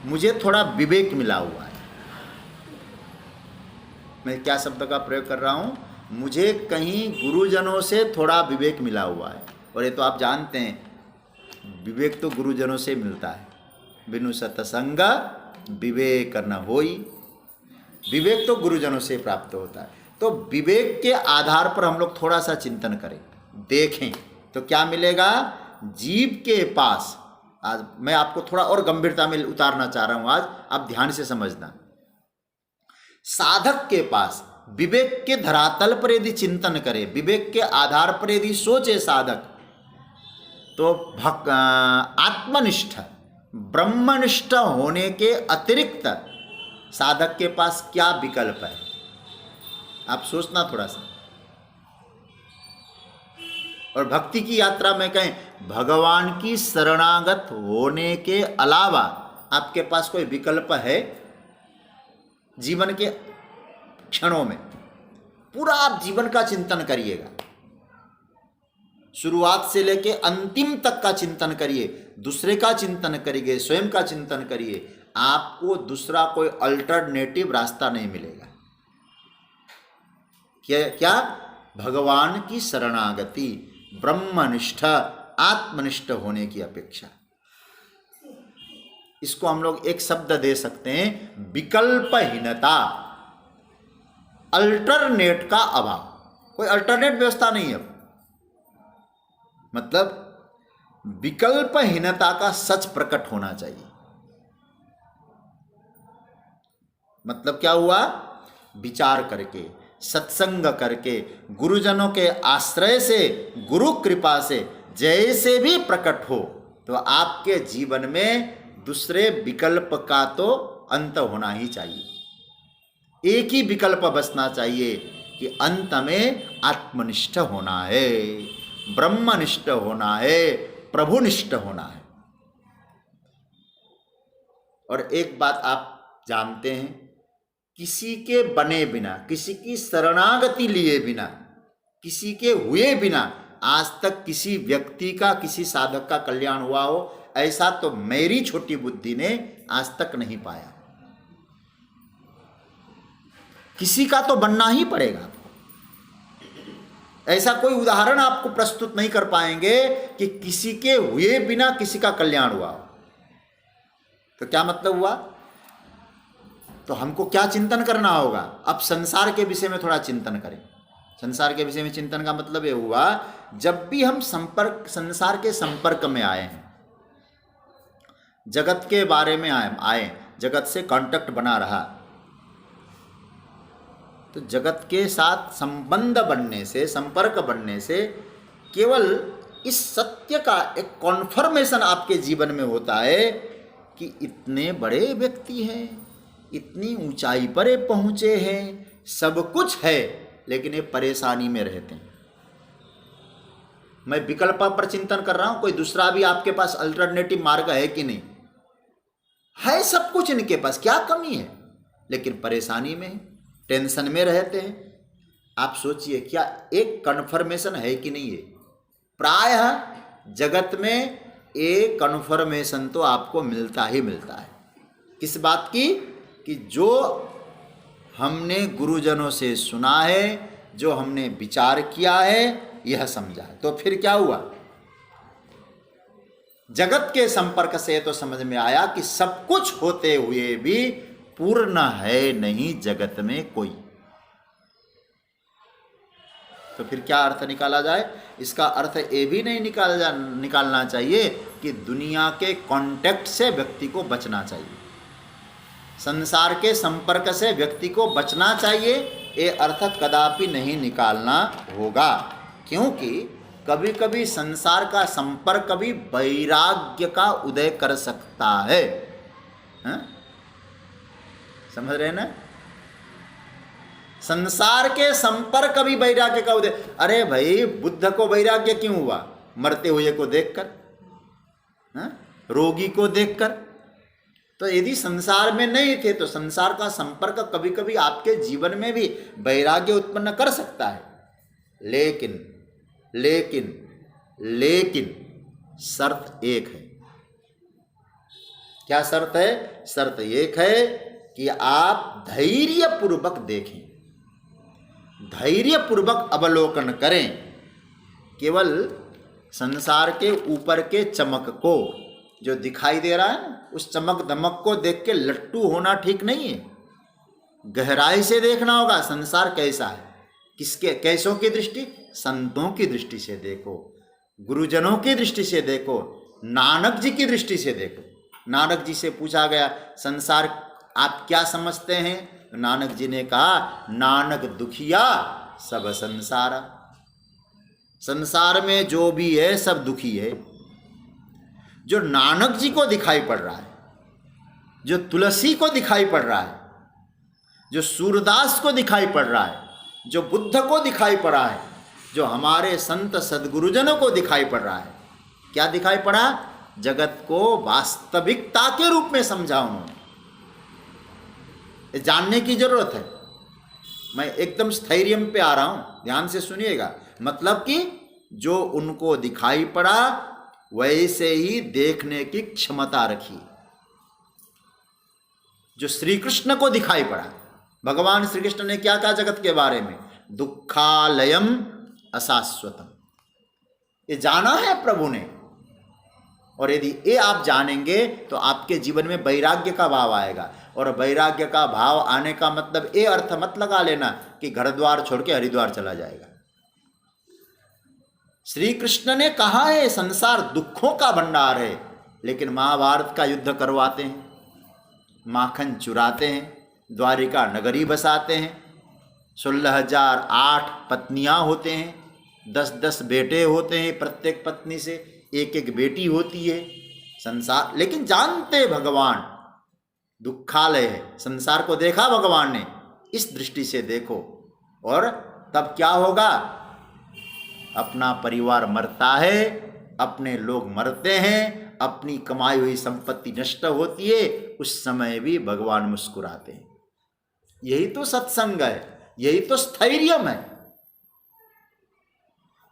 मुझे थोड़ा विवेक मिला हुआ है, मैं क्या शब्द का प्रयोग कर रहा हूं, मुझे कहीं गुरुजनों से थोड़ा विवेक मिला हुआ है। और ये तो आप जानते हैं विवेक तो गुरुजनों से मिलता है, बिनु सत्संग विवेक न होई, विवेक तो गुरुजनों से प्राप्त होता है। तो विवेक के आधार पर हम लोग थोड़ा सा चिंतन करें, देखें तो क्या मिलेगा। जीव के पास, आज मैं आपको थोड़ा और गंभीरता में उतारना चाह रहा हूं, आज आप ध्यान से समझना। साधक के पास विवेक के धरातल पर यदि चिंतन करे, विवेक के आधार पर यदि सोचे साधक, तो आत्मनिष्ठ ब्रह्मनिष्ठ होने के अतिरिक्त साधक के पास क्या विकल्प है, आप सोचना थोड़ा सा। और भक्ति की यात्रा में कहें भगवान की शरणागत होने के अलावा आपके पास कोई विकल्प है जीवन के क्षणों में? पूरा आप जीवन का चिंतन करिएगा, शुरुआत से लेके अंतिम तक का चिंतन करिए, दूसरे का चिंतन करिए, स्वयं का चिंतन करिए, आपको दूसरा कोई अल्टरनेटिव रास्ता नहीं मिलेगा। क्या? भगवान की शरणागति, ब्रह्मनिष्ठ आत्मनिष्ठ होने की अपेक्षा। इसको हम लोग एक शब्द दे सकते हैं, विकल्पहीनता, अल्टरनेट का अभाव। कोई अल्टरनेट व्यवस्था नहीं है, मतलब विकल्पहीनता का सच प्रकट होना चाहिए। मतलब क्या हुआ? विचार करके, सत्संग करके, गुरुजनों के आश्रय से, गुरु कृपा से जैसे भी प्रकट हो, तो आपके जीवन में दूसरे विकल्प का तो अंत होना ही चाहिए। एक ही विकल्प बचना चाहिए कि अंत में आत्मनिष्ठ होना है, ब्रह्मनिष्ठ होना है, प्रभुनिष्ठ होना है। और एक बात आप जानते हैं, किसी के बने बिना, किसी की शरणागति लिए बिना, किसी के हुए बिना आज तक किसी व्यक्ति का, किसी साधक का कल्याण हुआ हो, ऐसा तो मेरी छोटी बुद्धि ने आज तक नहीं पाया। किसी का तो बनना ही पड़ेगा। ऐसा कोई उदाहरण आपको प्रस्तुत नहीं कर पाएंगे कि किसी के हुए बिना किसी का कल्याण हुआ हो। तो क्या मतलब हुआ? तो हमको क्या चिंतन करना होगा? अब संसार के विषय में थोड़ा चिंतन करें। संसार के विषय में चिंतन का मतलब ये हुआ, जब भी हम संसार के संपर्क में आए हैं, जगत के बारे में आए, जगत से कांटेक्ट बना रहा, तो जगत के साथ संबंध बनने से, संपर्क बनने से केवल इस सत्य का एक कॉन्फर्मेशन आपके जीवन में होता है कि इतने बड़े व्यक्ति हैं, इतनी ऊंचाई पर ये पहुंचे हैं, सब कुछ है, लेकिन ये परेशानी में रहते हैं। मैं विकल्प पर चिंतन कर रहा हूं, कोई दूसरा भी आपके पास अल्टरनेटिव मार्ग है कि नहीं? है सब कुछ इनके पास, क्या कमी है? लेकिन परेशानी में, टेंशन में रहते हैं। आप सोचिए, क्या एक कन्फर्मेशन है कि नहीं है? प्रायः जगत में एक कन्फर्मेशन तो आपको मिलता ही मिलता है। किस बात की? कि जो हमने गुरुजनों से सुना है, जो हमने विचार किया है, यह समझा है। तो फिर क्या हुआ? जगत के संपर्क से तो समझ में आया कि सब कुछ होते हुए भी पूर्ण है नहीं जगत में कोई। तो फिर क्या अर्थ निकाला जाए? इसका अर्थ ये भी नहीं निकालना चाहिए कि दुनिया के कांटेक्ट से व्यक्ति को बचना चाहिए, संसार के संपर्क से व्यक्ति को बचना चाहिए, ये अर्थ कदापि नहीं निकालना होगा। क्योंकि कभी कभी संसार का संपर्क भी वैराग्य का उदय कर सकता है। समझ रहे ना? संसार के संपर्क भी वैराग्य का उदय। अरे भाई, बुद्ध को वैराग्य क्यों हुआ? मरते हुए को देखकर, रोगी को देखकर, तो यदि संसार में नहीं थे तो संसार का संपर्क कभी कभी आपके जीवन में भी वैराग्य उत्पन्न कर सकता है, लेकिन लेकिन लेकिन शर्त एक है। क्या शर्त है? शर्त एक है कि आप धैर्यपूर्वक देखें, धैर्यपूर्वक अवलोकन करें। केवल संसार के ऊपर के चमक को जो दिखाई दे रहा है ना, उस चमक दमक को देख के लट्टू होना ठीक नहीं है। गहराई से देखना होगा संसार कैसा है, किसके कैसों की दृष्टि? संतों की दृष्टि से देखो, गुरुजनों की दृष्टि से देखो, नानक जी की दृष्टि से देखो। नानक जी से पूछा गया संसार आप क्या समझते हैं? नानक जी ने कहा नानक दुखिया सब संसारा। संसार में जो भी है सब दुखी है। जो नानक जी को दिखाई पड़ रहा है, जो तुलसी को दिखाई पड़ रहा है, जो सूरदास को दिखाई पड़ रहा है, जो बुद्ध को दिखाई पड़ा है, जो हमारे संत सद्गुरुजनों को दिखाई पड़ रहा है, क्या दिखाई पड़ा? जगत को वास्तविकता के रूप में समझा उन्होंने। जानने की जरूरत है। मैं एकदम स्थैर्य पे आ रहा हूं, ध्यान से सुनिएगा। मतलब कि जो उनको दिखाई पड़ा वैसे ही देखने की क्षमता रखी। जो श्री कृष्ण को दिखाई पड़ा, भगवान श्री कृष्ण ने क्या कहा जगत के बारे में? दुखालयम अशाश्वतम। ये जाना है प्रभु ने। और यदि ये आप जानेंगे तो आपके जीवन में वैराग्य का भाव आएगा। और वैराग्य का भाव आने का मतलब ये अर्थ मत लगा लेना कि घर द्वार छोड़ के हरिद्वार चला जाएगा। श्री कृष्ण ने कहा है संसार दुखों का भंडार है, लेकिन महाभारत का युद्ध करवाते हैं, माखन चुराते हैं, द्वारिका नगरी बसाते हैं, 16,008 पत्नियां होते हैं, 10-10 बेटे होते हैं, प्रत्येक पत्नी से एक एक बेटी होती है। संसार लेकिन जानते भगवान दुखालय है। संसार को देखा भगवान ने, इस दृष्टि से देखो। और तब क्या होगा? अपना परिवार मरता है, अपने लोग मरते हैं, अपनी कमाई हुई संपत्ति नष्ट होती है, उस समय भी भगवान मुस्कुराते हैं। यही तो सत्संग है, यही तो स्थैर्य है।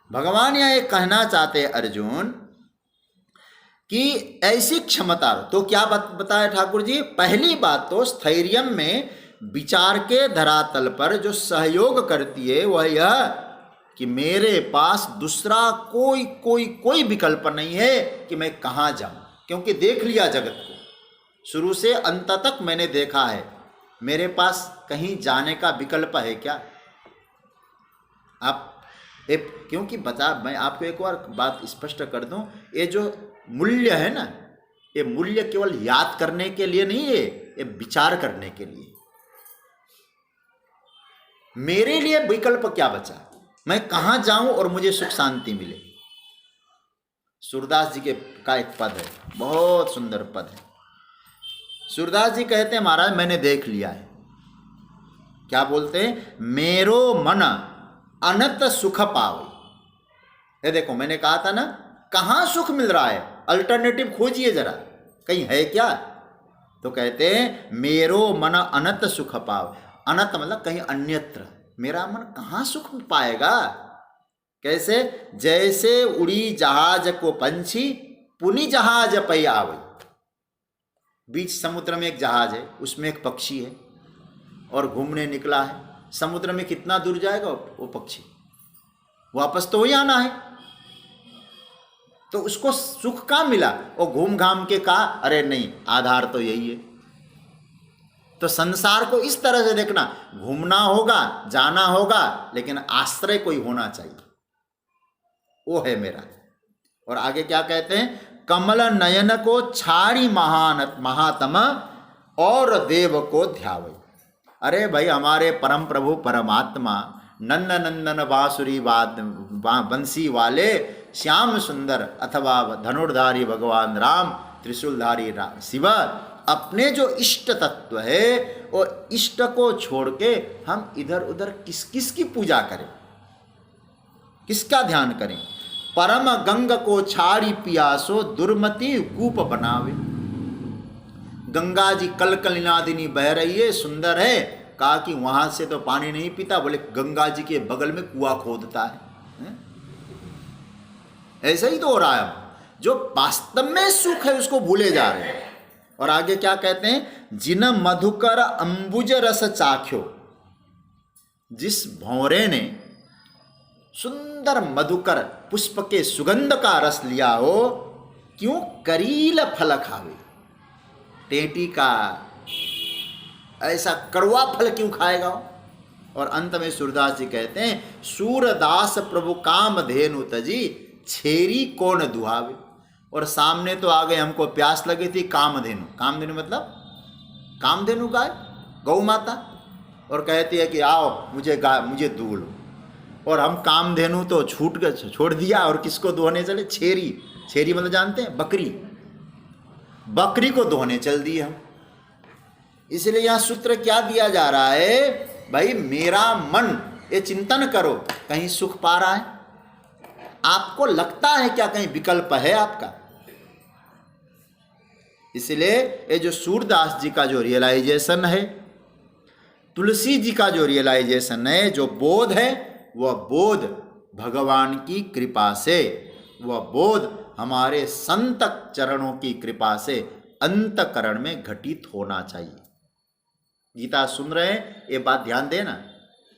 भगवान यह कहना चाहते हैं अर्जुन कि ऐसी क्षमता। तो क्या बताया ठाकुर जी? पहली बात तो स्थैर्य में विचार के धरातल पर जो सहयोग करती है वह यह कि मेरे पास दूसरा कोई विकल्प नहीं है कि मैं कहाँ जाऊं, क्योंकि देख लिया जगत को, शुरू से अंत तक मैंने देखा है। मेरे पास कहीं जाने का विकल्प है क्या? आप क्योंकि मैं आपको एक और बात स्पष्ट कर दूं, ये जो मूल्य है ना, ये मूल्य केवल याद करने के लिए नहीं है, ये विचार करने के लिए। मेरे लिए विकल्प क्या बचा? मैं कहां जाऊं और मुझे सुख शांति मिले? सूरदास जी का एक पद है, बहुत सुंदर पद है। सूरदास जी कहते हैं महाराज मैंने देख लिया है। क्या बोलते हैं? मेरो मन अनंत सुख पावे। ये देखो मैंने कहा था ना, कहां सुख मिल रहा है? अल्टरनेटिव खोजिए जरा, कहीं है क्या? तो कहते हैं मेरो मन अनंत सुख पावे। अनंत मतलब कहीं अन्यत्र। मेरा मन कहां सुख पाएगा? कैसे? जैसे उड़ी जहाज को पंछी पुनि जहाज पै आवे। बीच समुद्र में एक जहाज है, उसमें एक पक्षी है और घूमने निकला है। समुद्र में कितना दूर जाएगा वो पक्षी? वापस तो वही आना है। तो उसको सुख कहाँ मिला? वो घूम घाम के कहा अरे नहीं, आधार तो यही है। तो संसार को इस तरह से देखना, घूमना होगा, जाना होगा, लेकिन आश्रय कोई होना चाहिए, वो है मेरा। और आगे क्या कहते हैं? कमल नयन को छाड़ी महात्म और देव को ध्यावे। अरे भाई हमारे परम प्रभु परमात्मा नंदन बांसुरी बंसी वाले श्याम सुंदर अथवा धनुर्धारी भगवान राम, त्रिशूलधारी शिव, अपने जो इष्ट तत्व है वो इष्ट को छोड़ के हम इधर उधर किस की पूजा करें, किसका ध्यान करें? परम गंग को छाड़ी पियासो दुर्मति कूप बनावे। गंगा जी कल कलिनादिनी बह रही है, सुंदर है। कहा कि वहां से तो पानी नहीं पीता, बोले गंगा जी के बगल में कुआं खोदता है। ऐसा ही तो हो रहा है। अब जो वास्तव में सुख है उसको भूले जा रहे हैं। और आगे क्या कहते हैं, जिन मधुकर अंबुज रस चाख्यो, जिस भौरे ने सुंदर मधुकर पुष्प के सुगंध का रस लिया हो, क्यों करील फल खावे, टेटी का ऐसा कड़वा फल क्यों खाएगा। और अंत में सूरदास जी कहते हैं, सूरदास प्रभु काम धेनु तजी, छेरी कौन दुहावे। और सामने तो आ गए, हमको प्यास लगी थी, कामधेनु। कामधेनु मतलब कामधेनु गाय, गौ माता। और कहती है कि आओ मुझे गाय, मुझे दूह लो। और हम कामधेनु तो छोड़ दिया, और किसको दोहने चले, छेरी। छेरी मतलब जानते हैं, बकरी। बकरी को दोहने चल दिए हम। इसलिए यहां सूत्र क्या दिया जा रहा है, भाई मेरा मन ये चिंतन करो, कहीं सुख पा रहा है, आपको लगता है क्या कहीं विकल्प है आपका। इसलिए ये जो सूरदास जी का जो रियलाइजेशन है, तुलसी जी का जो रियलाइजेशन है, जो बोध है, वह बोध भगवान की कृपा से, वह बोध हमारे संत चरणों की कृपा से अंतकरण में घटित होना चाहिए। गीता सुन रहे हैं, ये बात ध्यान देना,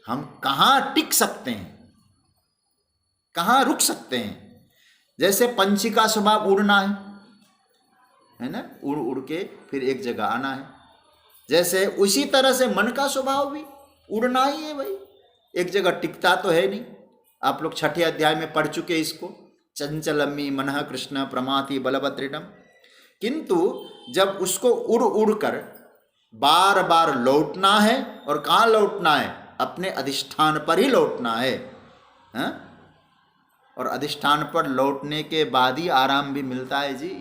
हम कहाँ टिक सकते हैं, कहाँ रुक सकते हैं। जैसे पंछी का स्वभाव उड़ना है ना, उड़ उड़ के फिर एक जगह आना है। जैसे उसी तरह से मन का स्वभाव भी उड़ना ही है भाई, एक जगह टिकता तो है नहीं। आप लोग 6ठे अध्याय में पढ़ चुके इसको, चंचलम्मी मनः कृष्ण प्रमाति बलभद्रिडम। किंतु जब उसको उड़ उड़ कर बार बार लौटना है, और कहाँ लौटना है, अपने अधिष्ठान पर ही लौटना है, हा? और अधिष्ठान पर लौटने के बाद ही आराम भी मिलता है जी।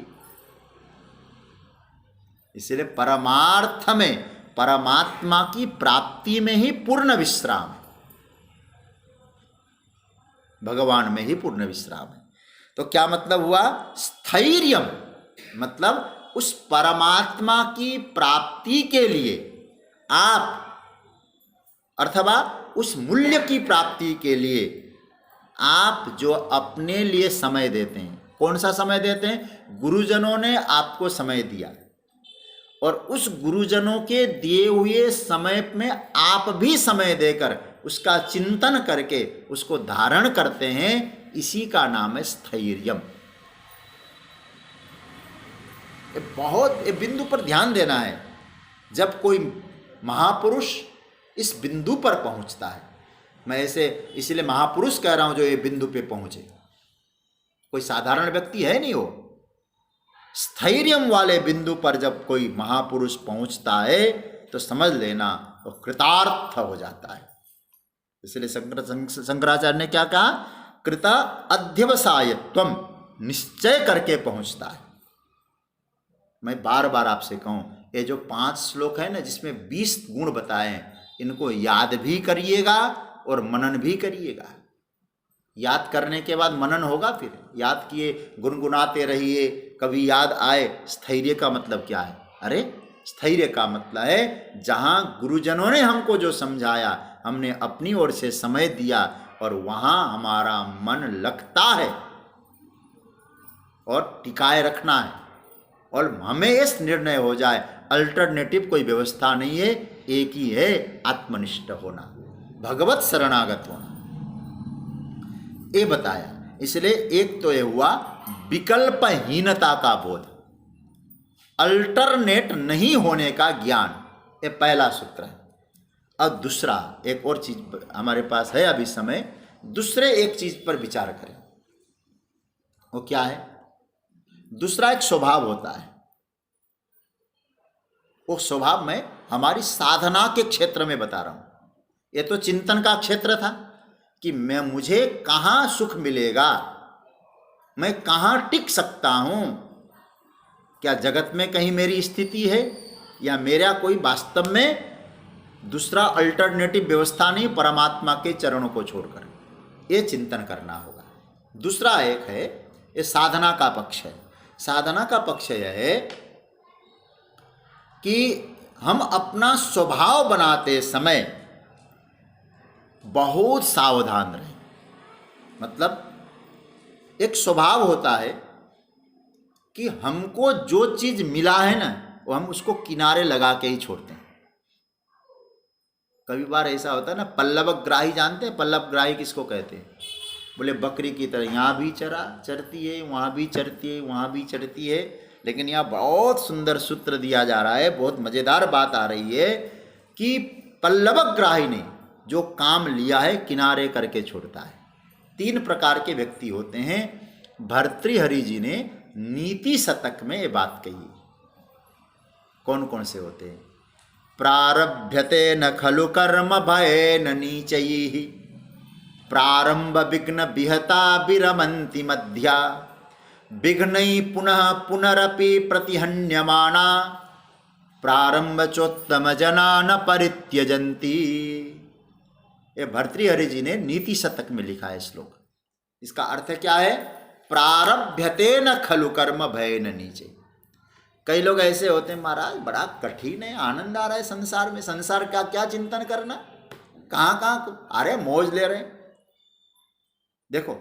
इसलिए परमार्थ में, परमात्मा की प्राप्ति में ही पूर्ण विश्राम है, भगवान में ही पूर्ण विश्राम है। तो क्या मतलब हुआ, स्थैर्यम मतलब उस परमात्मा की प्राप्ति के लिए आप, अथवा उस मूल्य की प्राप्ति के लिए आप जो अपने लिए समय देते हैं। कौन सा समय देते हैं, गुरुजनों ने आपको समय दिया, और उस गुरुजनों के दिए हुए समय में आप भी समय देकर उसका चिंतन करके उसको धारण करते हैं, इसी का नाम है स्थैर्यम। बहुत बिंदु पर ध्यान देना है। जब कोई महापुरुष इस बिंदु पर पहुंचता है, मैं ऐसे इसलिए महापुरुष कह रहा हूं जो ये बिंदु पे पहुंचे, कोई साधारण व्यक्ति है नहीं वो। स्थैर्यम वाले बिंदु पर जब कोई महापुरुष पहुंचता है तो समझ लेना वो कृतार्थ हो जाता है। इसलिए शंकराचार्य ने क्या कहा, कृत अध्यवसायत्वम, निश्चय करके पहुंचता है। मैं बार बार आपसे कहूं, ये जो 5 श्लोक है ना, जिसमें 20 गुण बताए हैं, इनको याद भी करिएगा और मनन भी करिएगा। याद करने के बाद मनन होगा, फिर याद किए गुनगुनाते रहिए, कभी याद आए। स्थैर्य का मतलब क्या है, अरे स्थैर्य का मतलब है जहाँ गुरुजनों ने हमको जो समझाया, हमने अपनी ओर से समय दिया और वहाँ हमारा मन लगता है और टिकाए रखना है, और हमें इस निर्णय हो जाए, अल्टरनेटिव कोई व्यवस्था नहीं है, एक ही है, आत्मनिष्ठ होना, भगवत शरणागत होना, ये बताया। इसलिए एक तो ये हुआ विकल्पहीनता का बोध, अल्टरनेट नहीं होने का ज्ञान, ये पहला सूत्र है। अब दूसरा एक और चीज हमारे पास है अभी समय, दूसरे एक चीज पर विचार करें, वो क्या है। दूसरा एक स्वभाव होता है, वो स्वभाव मैं हमारी साधना के क्षेत्र में बता रहा हूं। ये तो चिंतन का क्षेत्र था कि मुझे कहाँ सुख मिलेगा, मैं कहाँ टिक सकता हूँ, क्या जगत में कहीं मेरी स्थिति है, या मेरा कोई वास्तव में दूसरा अल्टरनेटिव व्यवस्था नहीं परमात्मा के चरणों को छोड़कर, ये चिंतन करना होगा। दूसरा एक है, ये साधना का पक्ष है। साधना का पक्ष यह है कि हम अपना स्वभाव बनाते समय बहुत सावधान रहें। मतलब एक स्वभाव होता है कि हमको जो चीज़ मिला है ना, वो हम उसको किनारे लगा के ही छोड़ते हैं। कभी बार ऐसा होता है ना, पल्लवग्राही जानते हैं? पल्लवग्राही किसको कहते हैं? बोले बकरी की तरह यहाँ भी चरती है, वहाँ भी चरती है, वहाँ भी चरती है। लेकिन यहाँ बहुत सुंदर सूत्र दिया जा रहा है, बहुत मज़ेदार बात आ रही है कि पल्लवग्राही ने जो काम लिया है किनारे करके छोड़ता है। 3 प्रकार के व्यक्ति होते हैं। भर्तृहरि जी ने नीति शतक में ये बात कही। कौन कौन से होते हैं? प्रारभ्यते न खलु कर्म भय न नीचैः, प्रारंभ विघ्न विहता विरमन्ति मध्या, विघ्नै पुनः पुनरपि प्रतिहन्यमाना, प्रारंभ चोत्तम जना न परित्यजन्ति। ये भर्तृहरि जी ने नीति शतक में लिखा है श्लोक। इसका अर्थ क्या है? प्रारभ्यते न खलु कर्म भय न नीचे। कई लोग ऐसे होते हैं, महाराज बड़ा कठिन है, आनंद आ रहा है संसार में, संसार का क्या चिंतन करना, कहाँ कहाँ, अरे मौज ले रहे हैं। देखो,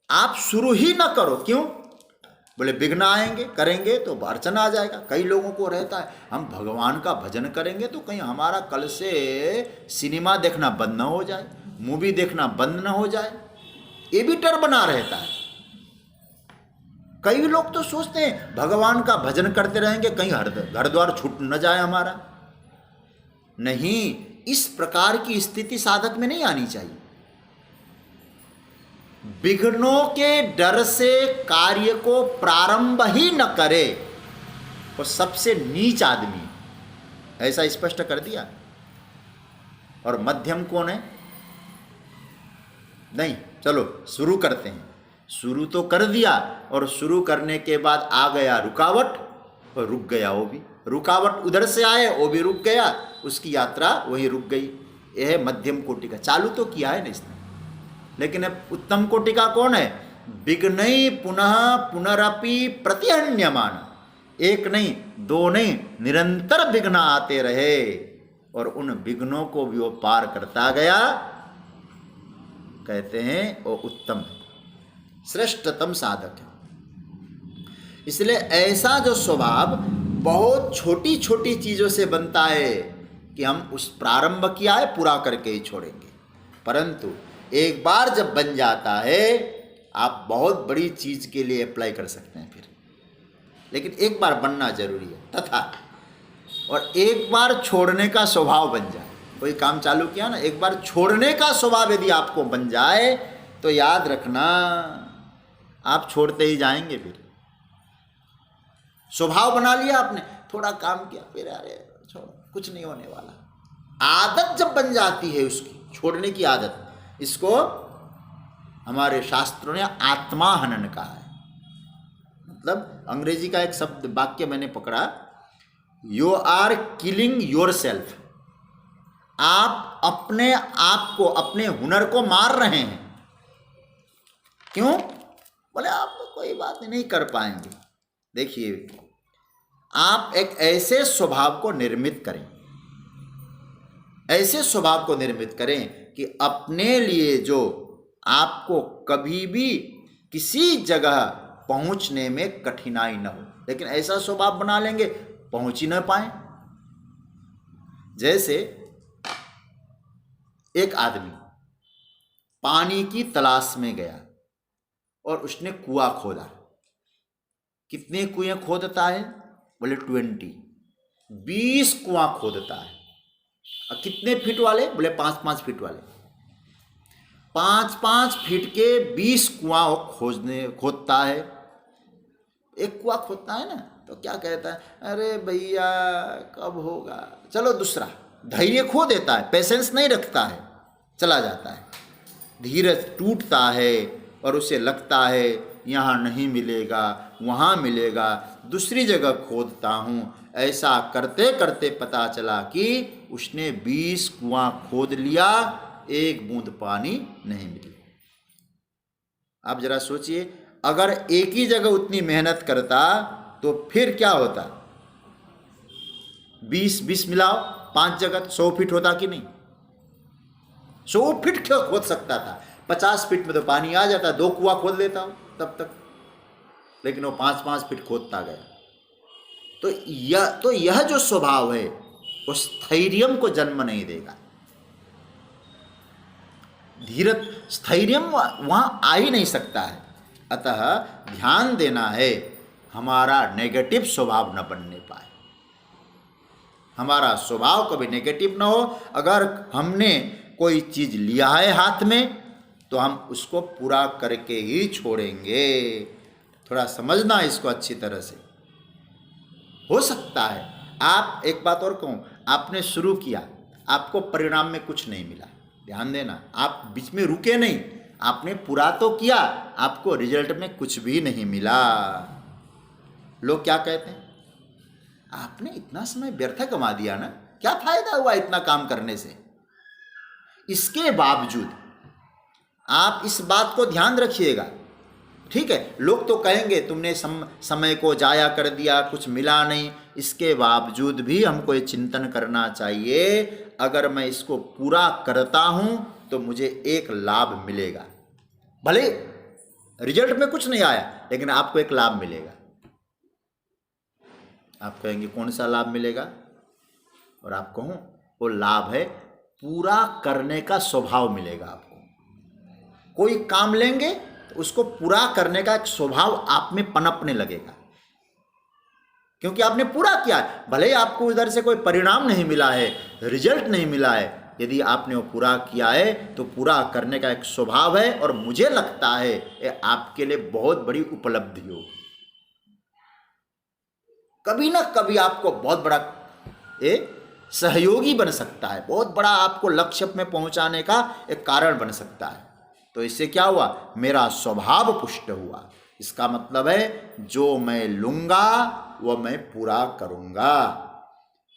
आप शुरू ही ना करो। क्यों? बोले विघ्न आएंगे, करेंगे तो अर्चन आ जाएगा। कई लोगों को रहता है हम भगवान का भजन करेंगे तो कहीं हमारा कल से सिनेमा देखना बंद न हो जाए, मूवी देखना बंद न हो जाए, ये भी डर बना रहता है। कई लोग तो सोचते हैं भगवान का भजन करते रहेंगे कहीं घर द्वार छूट न जाए हमारा। नहीं, इस प्रकार की स्थिति साधक में नहीं आनी चाहिए। विघ्नों के डर से कार्य को प्रारंभ ही न करे वो सबसे नीच आदमी है, ऐसा स्पष्ट कर दिया। और मध्यम कौन है? नहीं, चलो शुरू करते हैं। शुरू तो कर दिया और शुरू करने के बाद आ गया रुकावट, और रुक गया वो भी। रुकावट उधर से आए, वो भी रुक गया, उसकी यात्रा वहीं रुक गई। यह है मध्यम कोटि का। चालू तो किया है ना इसने, लेकिन अब उत्तम कोटि का कौन है? विघ्नै पुनः पुनरपि प्रतिहन्यमान। एक नहीं, दो नहीं, निरंतर विघ्न आते रहे और उन विघ्नों को भी वो पार करता गया। कहते हैं वो उत्तम है, श्रेष्ठतम साधक है। इसलिए ऐसा जो स्वभाव बहुत छोटी छोटी चीज़ों से बनता है कि हम उस प्रारंभ किया है पूरा करके ही छोड़ेंगे, परंतु एक बार जब बन जाता है आप बहुत बड़ी चीज़ के लिए अप्लाई कर सकते हैं फिर। लेकिन एक बार बनना जरूरी है तथा, और एक बार छोड़ने का स्वभाव बन जाए। कोई काम चालू किया ना, एक बार छोड़ने का स्वभाव यदि आपको बन जाए तो याद रखना आप छोड़ते ही जाएंगे। फिर स्वभाव बना लिया आपने, थोड़ा काम किया फिर अरे छोड़ो, कुछ नहीं होने वाला। आदत जब बन जाती है उसकी छोड़ने की आदत, इसको हमारे शास्त्रों ने आत्मा हनन कहा है। मतलब अंग्रेजी का एक शब्द वाक्य मैंने पकड़ा, you are killing yourself. आप अपने आप को, अपने हुनर को मार रहे हैं। क्यों? बोले आप कोई बात नहीं कर पाएंगे। देखिए, आप एक ऐसे स्वभाव को निर्मित करें, ऐसे स्वभाव को निर्मित करें कि अपने लिए जो आपको कभी भी किसी जगह पहुंचने में कठिनाई न हो। लेकिन ऐसा स्वभाव बना लेंगे पहुंच ही न पाए। जैसे एक आदमी पानी की तलाश में गया और उसने कुआं खोदा। कितने कुएं खोदता है? बोले 20 कुआं खोदता है। और कितने फीट वाले? बोले 5-5 फीट वाले। 5-5 फीट के 20 कुआं खोदता है। एक कुआं खोदता है ना तो क्या कहता है, अरे भैया कब होगा, चलो दूसरा। धैर्य खो देता है, पेशेंस नहीं रखता है, चला जाता है। धीरज टूटता है और उसे लगता है यहाँ नहीं मिलेगा, वहाँ मिलेगा, दूसरी जगह खोदता हूँ। ऐसा करते करते पता चला कि उसने 20 कुआं खोद लिया, एक बूंद पानी नहीं मिली। आप जरा सोचिए, अगर एक ही जगह उतनी मेहनत करता तो फिर क्या होता? 20 मिलाओ 5 जगह 100 फीट होता कि नहीं? 100 फीट क्यों खोद सकता था? 50 फीट में तो पानी आ जाता, 2 कुआं खोद लेता हूँ तब तक, लेकिन वो 5-5 फीट खोदता गया। तो यह जो स्वभाव है वो स्थैर्यम को जन्म नहीं देगा। धीरज स्थैर्यम वहां आ ही नहीं सकता है। अतः ध्यान देना है हमारा नेगेटिव स्वभाव न बनने पाए, हमारा स्वभाव कभी नेगेटिव न हो। अगर हमने कोई चीज लिया है हाथ में तो हम उसको पूरा करके ही छोड़ेंगे। थोड़ा समझना इसको अच्छी तरह से। हो सकता है आप, एक बात और कहूँ, आपने शुरू किया, आपको परिणाम में कुछ नहीं मिला, ध्यान देना, आप बीच में रुके नहीं, आपने पूरा तो किया, आपको रिजल्ट में कुछ भी नहीं मिला। लोग क्या कहते हैं, आपने इतना समय व्यर्थ गंवा दिया ना, क्या फायदा हुआ इतना काम करने से। इसके बावजूद आप इस बात को ध्यान रखिएगा, ठीक है, लोग तो कहेंगे तुमने समय को जाया कर दिया, कुछ मिला नहीं। इसके बावजूद भी हमको ये चिंतन करना चाहिए, अगर मैं इसको पूरा करता हूं तो मुझे एक लाभ मिलेगा। भले रिजल्ट में कुछ नहीं आया, लेकिन आपको एक लाभ मिलेगा। आप कहेंगे कौन सा लाभ मिलेगा? और आप कहूं वो लाभ है पूरा करने का स्वभाव मिलेगा आपको। कोई काम लेंगे तो उसको पूरा करने का एक स्वभाव आप में पनपने लगेगा, क्योंकि आपने पूरा किया है। भले ही आपको उधर से कोई परिणाम नहीं मिला है, रिजल्ट नहीं मिला है, यदि आपने वो पूरा किया है तो पूरा करने का एक स्वभाव है, और मुझे लगता है ये आपके लिए बहुत बड़ी उपलब्धि हो। कभी ना कभी आपको बहुत बड़ा ये सहयोगी बन सकता है, बहुत बड़ा आपको लक्ष्य में पहुंचाने का एक कारण बन सकता है। तो इससे क्या हुआ, मेरा स्वभाव पुष्ट हुआ। इसका मतलब है जो मैं लूंगा वह मैं पूरा करूंगा।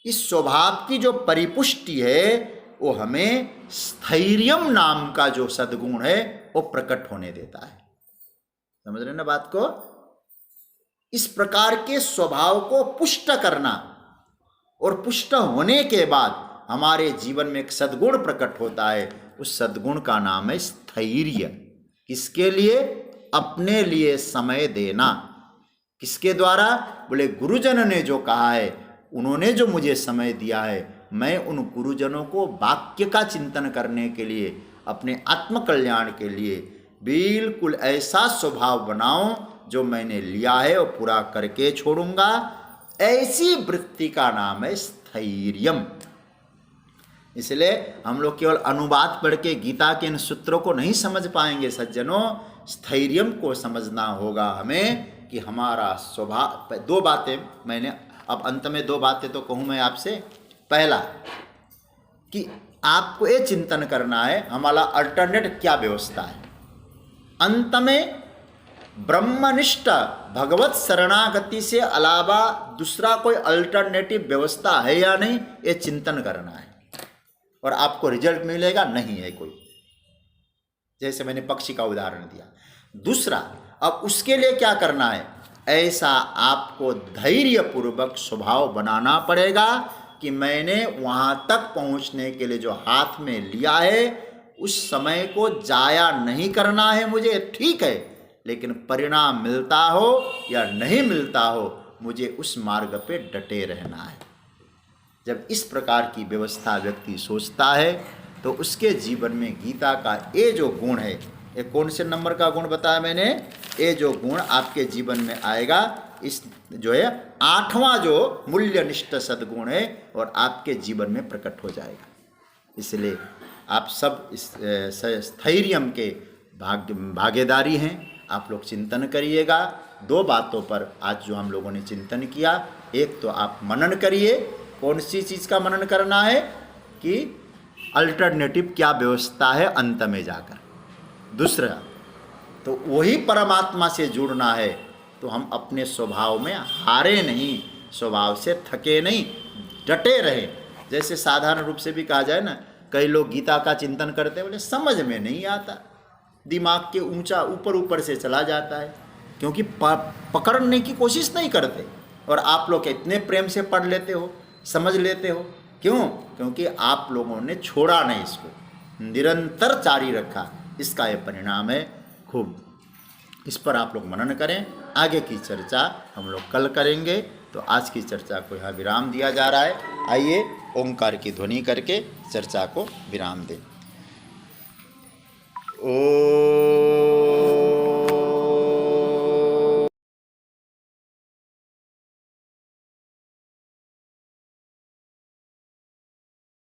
इस स्वभाव की जो परिपुष्टि है वो हमें स्थैर्यम नाम का जो सद्गुण है वो प्रकट होने देता है। समझ रहे ना बात को? इस प्रकार के स्वभाव को पुष्ट करना, और पुष्ट होने के बाद हमारे जीवन में एक सद्गुण प्रकट होता है, उस सद्गुण का नाम है स्थैर्य। किसके लिए? अपने लिए समय देना। किसके द्वारा? बोले गुरुजन ने जो कहा है, उन्होंने जो मुझे समय दिया है, मैं उन गुरुजनों को वाक्य का चिंतन करने के लिए, अपने आत्म कल्याण के लिए बिल्कुल ऐसा स्वभाव बनाऊं जो मैंने लिया है वो पूरा करके छोड़ूंगा। ऐसी वृत्ति का नाम है स्थैर्यम। इसलिए हम लोग केवल अनुवाद पढ़ के गीता के इन सूत्रों को नहीं समझ पाएंगे सज्जनों। स्थैर्यम को समझना होगा हमें कि हमारा स्वभाव। 2 बातें मैंने, अब अंत में 2 बातें तो कहूँ मैं आपसे। पहला कि आपको ये चिंतन करना है हमारा अल्टरनेट क्या व्यवस्था है। अंत में ब्रह्मनिष्ठ भगवत शरणागति से अलावा दूसरा कोई अल्टरनेटिव व्यवस्था है या नहीं, ये चिंतन करना है। और आपको रिजल्ट मिलेगा नहीं है कोई, जैसे मैंने पक्षी का उदाहरण दिया। दूसरा, अब उसके लिए क्या करना है, ऐसा आपको धैर्यपूर्वक स्वभाव बनाना पड़ेगा कि मैंने वहाँ तक पहुँचने के लिए जो हाथ में लिया है उस समय को जाया नहीं करना है मुझे, ठीक है, लेकिन परिणाम मिलता हो या नहीं मिलता हो मुझे उस मार्ग पे डटे रहना है। जब इस प्रकार की व्यवस्था व्यक्ति सोचता है तो उसके जीवन में गीता का ये जो गुण है, ये कौन से नंबर का गुण बताया मैंने, ये जो गुण आपके जीवन में आएगा, इस जो है 8वां जो मूल्यनिष्ठ सद्गुण है और आपके जीवन में प्रकट हो जाएगा। इसलिए आप सब इस स्थैर्यम के भागीदारी हैं। आप लोग चिंतन करिएगा 2 बातों पर आज जो हम लोगों ने चिंतन किया। एक तो आप मनन करिए, कौन सी चीज़ का मनन करना है कि अल्टरनेटिव क्या व्यवस्था है अंत में जाकर। दूसरा तो वही परमात्मा से जुड़ना है, तो हम अपने स्वभाव में हारे नहीं, स्वभाव से थके नहीं, डटे रहे। जैसे साधारण रूप से भी कहा जाए ना, कई लोग गीता का चिंतन करते हैं, बोले समझ में नहीं आता, दिमाग के ऊंचा ऊपर से चला जाता है, क्योंकि पकड़ने की कोशिश नहीं करते। और आप लोग इतने प्रेम से पढ़ लेते हो, समझ लेते हो। क्यों? क्योंकि आप लोगों ने छोड़ा नहीं, इसको निरंतर जारी रखा, इसका ये परिणाम है। खूब इस पर आप लोग मनन करें। आगे की चर्चा हम लोग कल करेंगे। तो आज की चर्चा को यहाँ विराम दिया जा रहा है। आइए ओंकार की ध्वनि करके चर्चा को विराम दें। ओ